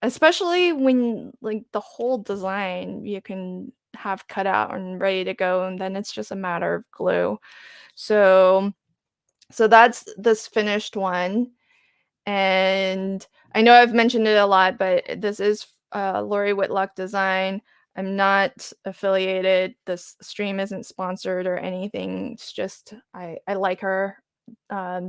especially when like the whole design you can have cut out and ready to go, and then it's just a matter of glue. So that's this finished one. And I know I've mentioned it a lot, but this is Lori Whitlock design. I'm not affiliated. This stream isn't sponsored or anything. It's just I like her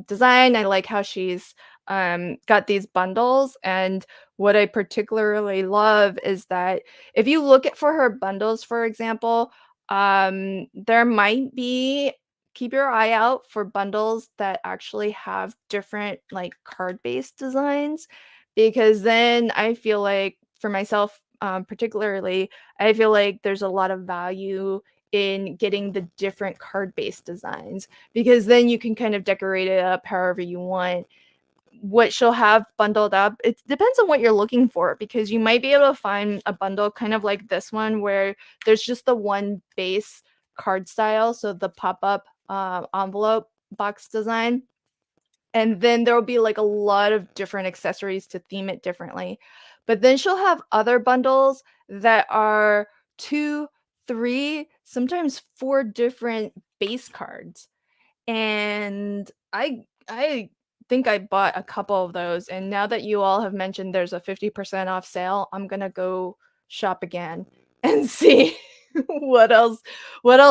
design. I like how she's got these bundles. And what I particularly love is that if you look at for her bundles, for example, there might be, keep your eye out for bundles that actually have different like card-based designs, because then I feel like for myself, particularly, I feel like there's a lot of value in getting the different card-based designs, because then you can kind of decorate it up however you want. What she'll have bundled up, it depends on what you're looking for, because you might be able to find a bundle kind of like this one where there's just the one base card style, so the pop-up envelope box design, and then there'll be like a lot of different accessories to theme it differently. But then she'll have other bundles that are 2, 3, sometimes 4 different base cards. And I think I bought a couple of those, and now that you all have mentioned there's a 50% off sale, I'm gonna go shop again and see what else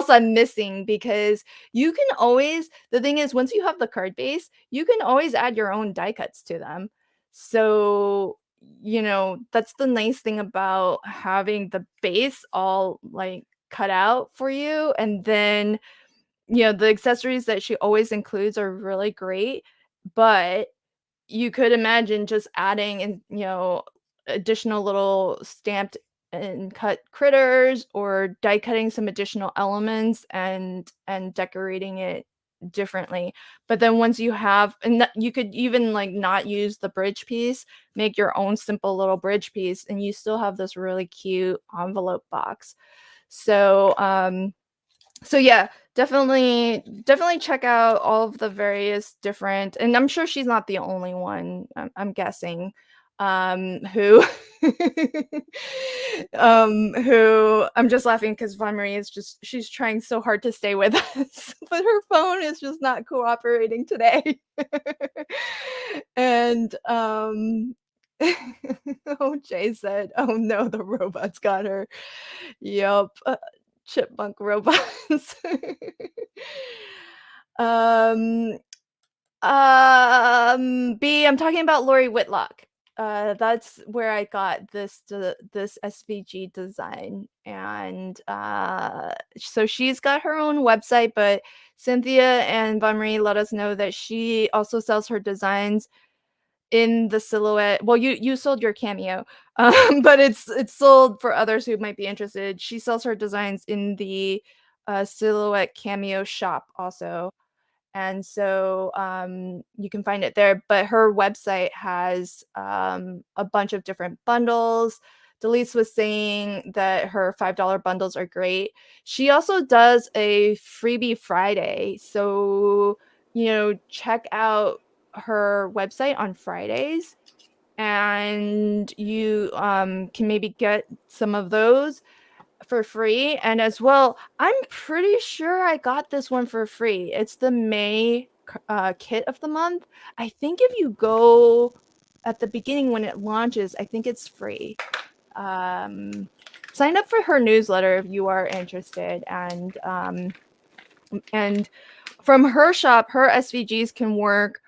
I'm missing, because you can always, the thing is, once you have the card base, you can always add your own die cuts to them. So, you know, that's the nice thing about having the base all like cut out for you, and then the accessories that she always includes are really great, but you could imagine just adding in, additional little stamped and cut critters or die cutting some additional elements and decorating it differently. But then once you have you could even like not use the bridge piece, make your own simple little bridge piece and you still have this really cute envelope box. So so yeah, definitely check out all of the various different, and I'm sure she's not the only one, I'm guessing, who who I'm just laughing because Von Marie is she's trying so hard to stay with us, but her phone is just not cooperating today. And oh, Jay said, "Oh no, the robots got her." Yep, chipmunk robots. Um, B, I'm talking about Lori Whitlock. That's where I got this SVG design, and so she's got her own website, but Cynthia and Von Marie let us know that she also sells her designs in the silhouette. Well, you sold your cameo, but it's sold for others who might be interested. She sells her designs in the silhouette cameo shop also. And so you can find it there. But her website has a bunch of different bundles. Delise was saying that her $5 bundles are great. She also does a freebie Friday. So, check out her website on Fridays and you can maybe get some of those for free. And as well, I'm pretty sure I got this one for free. It's the May kit of the month. I think if you go at the beginning when it launches, I think it's free. Sign up for her newsletter if you are interested. And from her shop, her SVGs can work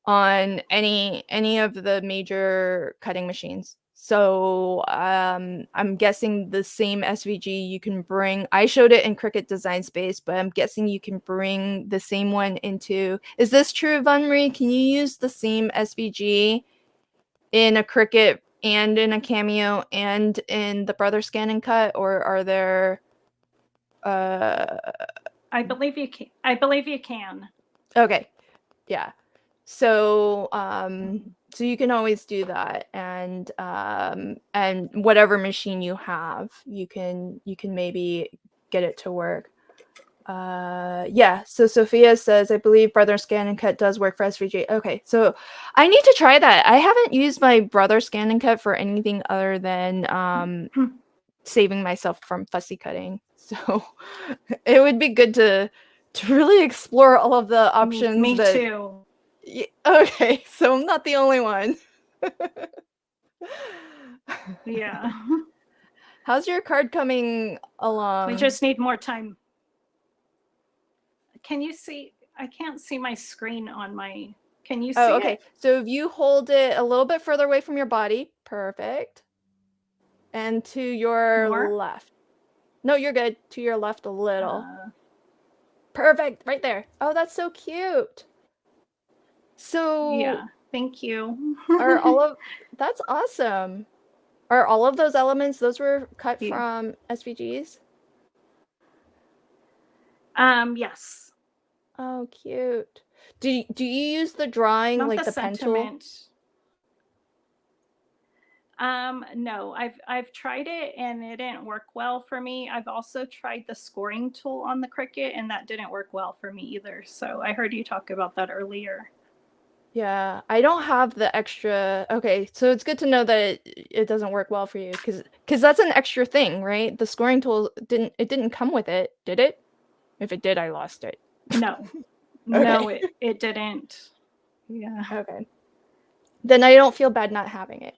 on any of the major cutting machines. So I'm guessing the same SVG you can bring. I showed it in Cricut Design Space, but I'm guessing you can bring the same one into. Is this true, Von Marie? Can you use the same SVG in a Cricut and in a Cameo and in the Brother Scan and Cut, or are there? I believe you can. I believe you can. Okay, yeah. So so you can always do that, and whatever machine you have, you can maybe get it to work. Yeah, so Sophia says, I believe Brother Scan and Cut does work for SVG. Okay, so I need to try that. I haven't used my Brother Scan and Cut for anything other than saving myself from fussy cutting. So it would be good to really explore all of the options. Me too. Okay, so I'm not the only one. Yeah. How's your card coming along? We just need more time. Can you see? I can't see my screen on my. Can you see okay. it? So if you hold it a little bit further away from your body, perfect. And to your left. No, you're good. To your left a little. Perfect. Right there. Oh, that's so cute. So yeah, thank you. are all of that's awesome. Are all of those elements, those were cut from SVGs? Yes. Oh, cute. Do you use the drawing, Not like the pen tool? No, I've tried it and it didn't work well for me. I've also tried the scoring tool on the Cricut and that didn't work well for me either. So I heard you talk about that earlier. Yeah, I don't have the extra. Okay, so it's good to know that it doesn't work well for you because that's an extra thing, right? The scoring tool didn't come with it, did it? If it did, I lost it. No. Okay. No, it didn't. Yeah. Okay. Then I don't feel bad not having it.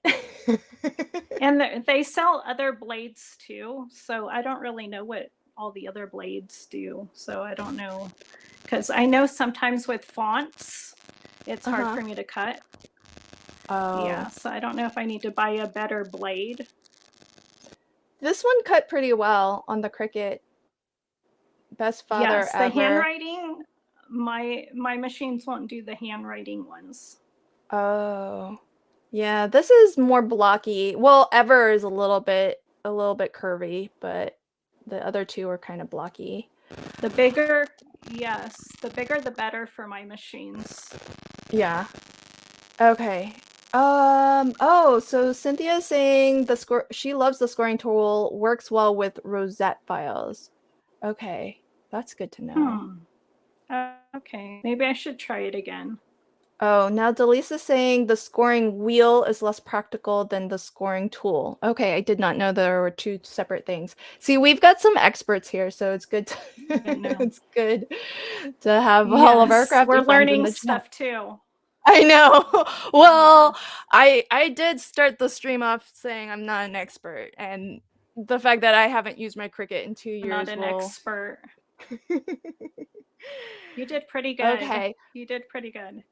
And they sell other blades too, so I don't really know what all the other blades do. So I don't know, because I know sometimes with fonts, it's hard for me to cut. Oh. Yeah, so I don't know if I need to buy a better blade. This one cut pretty well on the Cricut. Best father Yes, the ever. handwriting, my machines won't do the handwriting ones. Oh. Yeah, this is more blocky. Well, Ever is a little bit curvy, but the other two are kind of blocky. The bigger, yes, the bigger the better for my machines. Yeah. Okay. Oh, so Cynthia's saying she loves the scoring tool, works well with rosette files. Okay. That's good to know. Okay, maybe I should try it again. Oh, now Delisa's saying the scoring wheel is less practical than the scoring tool. Okay, I did not know there were two separate things. See, we've got some experts here, so it's good it's good to have all of our crafty we're friends in learning the chat. stuff too. I know. Well, yeah. I did start the stream off saying I'm not an expert, and the fact that I haven't used my Cricut in 2 years Not an expert. You did pretty good. Okay. You did pretty good.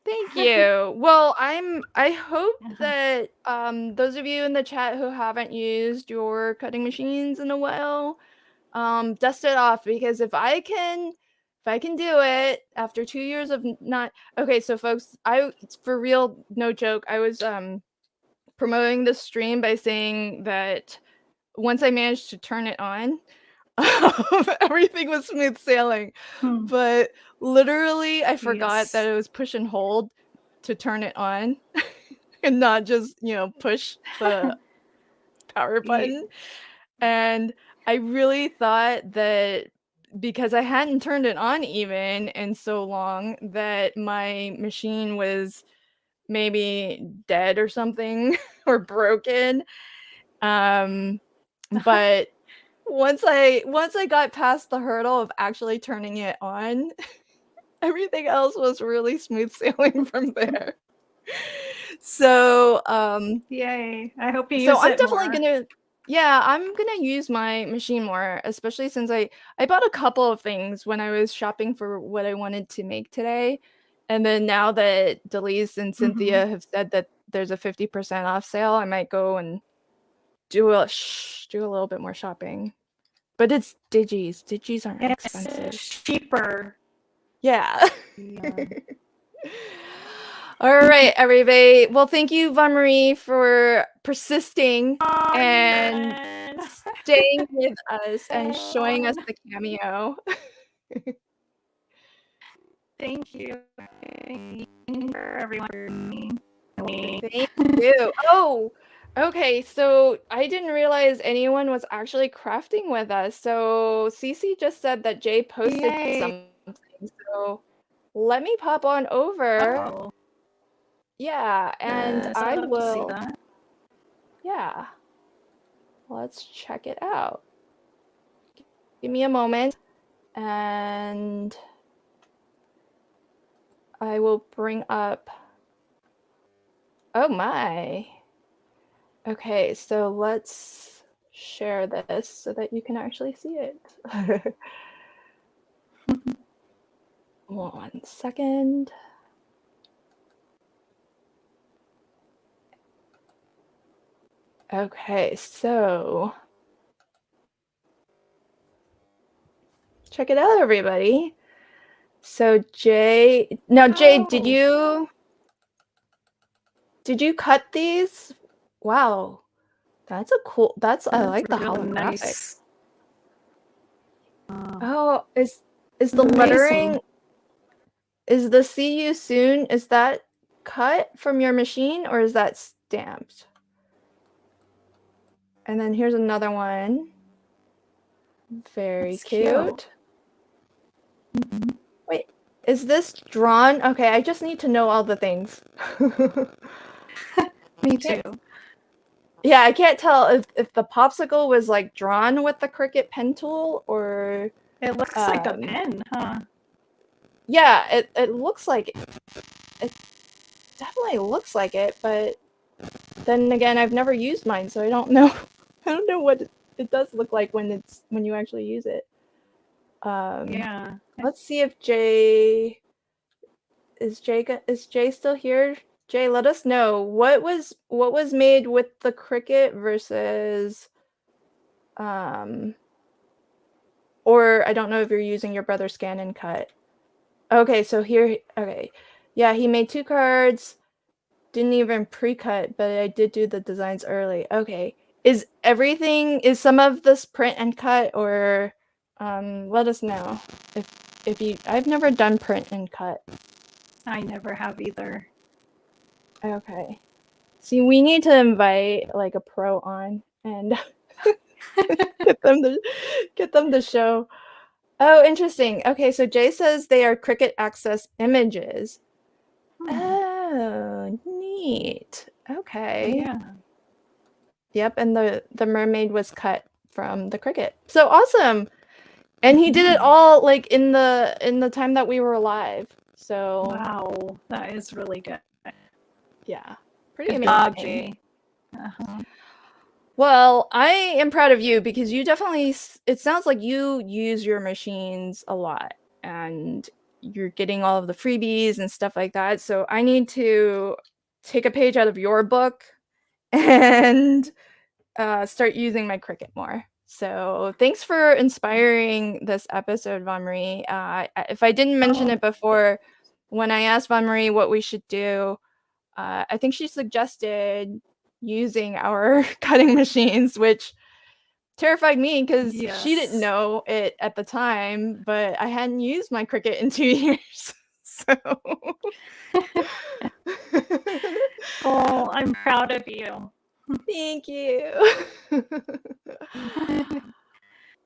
Thank you. Well, I hope that those of you in the chat who haven't used your cutting machines in a while, dust it off, because if I can do it after 2 years of not. Okay, so folks, for real, no joke, I was promoting this stream by saying that once I managed to turn it on, everything was smooth sailing. But literally I forgot that it was push and hold to turn it on and not just, push the power button. And I really thought that because I hadn't turned it on even in so long, that my machine was maybe dead or something or broken. But once I got past the hurdle of actually turning it on, everything else was really smooth sailing from there. So, yay. I hope you use it so more. I'm definitely I'm gonna use my machine more, especially since I bought a couple of things when I was shopping for what I wanted to make today. And then now that Delise and Cynthia have said that there's a 50% off sale, I might go and do a little bit more shopping. But it's Digis. Digis aren't expensive. It's cheaper. Yeah. All right, everybody. Well, thank you, Von Marie, for persisting and staying with us and showing us the cameo. Thank you. Thank you for everyone. Thank you. Oh, okay. So I didn't realize anyone was actually crafting with us. So Cece just said that Jay posted something. So let me pop on over. Yeah, and I will. See that. Yeah. Let's check it out. Give me a moment, and I will bring up. Oh my. Okay, so let's share this so that you can actually see it. 1 second. Okay, so check it out, everybody. So Jay, did you cut these? Wow, that's a cool. I like the holographic. Nice. Oh, is the lettering? Is the "See you soon"? Is that cut from your machine or is that stamped? And then here's another one. Very cute. Wait, is this drawn? Okay, I just need to know all the things. Me too. Yeah, I can't tell if the popsicle was like drawn with the Cricut pen tool or it looks like a pen, huh? Yeah, it looks like it definitely looks like it, but then again, I've never used mine, so I don't know. I don't know what it does look like when you actually use it. Yeah. Let's see if Jay is Jay still here? Jay, let us know what was made with the Cricut versus Or I don't know if you're using your brother's scan and cut. Okay, so here, okay. Yeah, he made 2 cards, didn't even pre-cut, but I did do the designs early. Okay. Is some of this print and cut, or let us know if you I've never done print and cut. I never have either. Okay. See, we need to invite like a pro on and get them to show. Oh, interesting. Okay, so Jay says they are Cricut Access images. Oh, neat. Okay. Yeah. Yep, and the mermaid was cut from the Cricut. So awesome. And he did it all like in the time that we were alive. So wow, that is really good. Yeah. Pretty Good amazing. job, Jay. Well, I am proud of you because you definitely, it sounds like you use your machines a lot and you're getting all of the freebies and stuff like that. So I need to take a page out of your book and start using my Cricut more. So thanks for inspiring this episode, Von Marie. If I didn't mention it before, when I asked Von Marie what we should do, I think she suggested using our cutting machines, which terrified me because she didn't know it at the time, but I hadn't used my Cricut in 2 years. So oh, I'm proud of you. Thank you.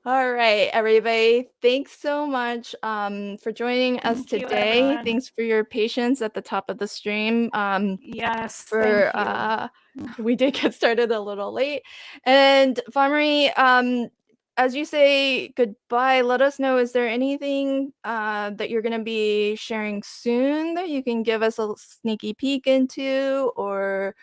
All right, everybody. Thanks so much for joining us today. You, thanks for your patience at the top of the stream. Yes, for thank you. We did get started a little late. And Von Marie, as you say goodbye, let us know, is there anything that you're going to be sharing soon that you can give us a sneaky peek into, or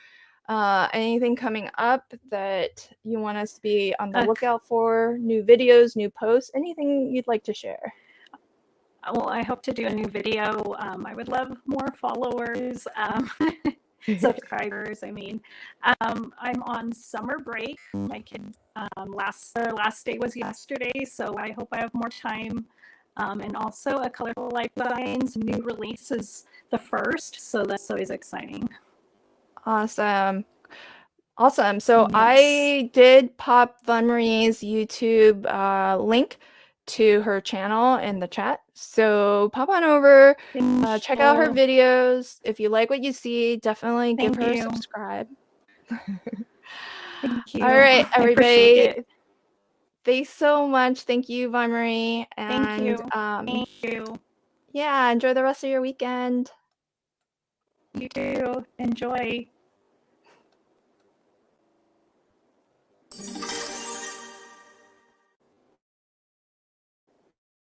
anything coming up that you want us to be on the lookout for? New videos, new posts, anything you'd like to share? Well, I hope to do a new video. I would love more followers, subscribers, I mean. I'm on summer break. My kids, their last day was yesterday, so I hope I have more time. And also a Colorful Life Designs new release is the first, so that's always exciting. Awesome. So I did pop Von Marie's YouTube link to her channel in the chat. So pop on over, check out her videos. If you like what you see, definitely give her a subscribe. Thank you. All right, everybody. Thanks so much. Thank you, Von Marie. And Thank you. Yeah, enjoy the rest of your weekend. You too. Enjoy.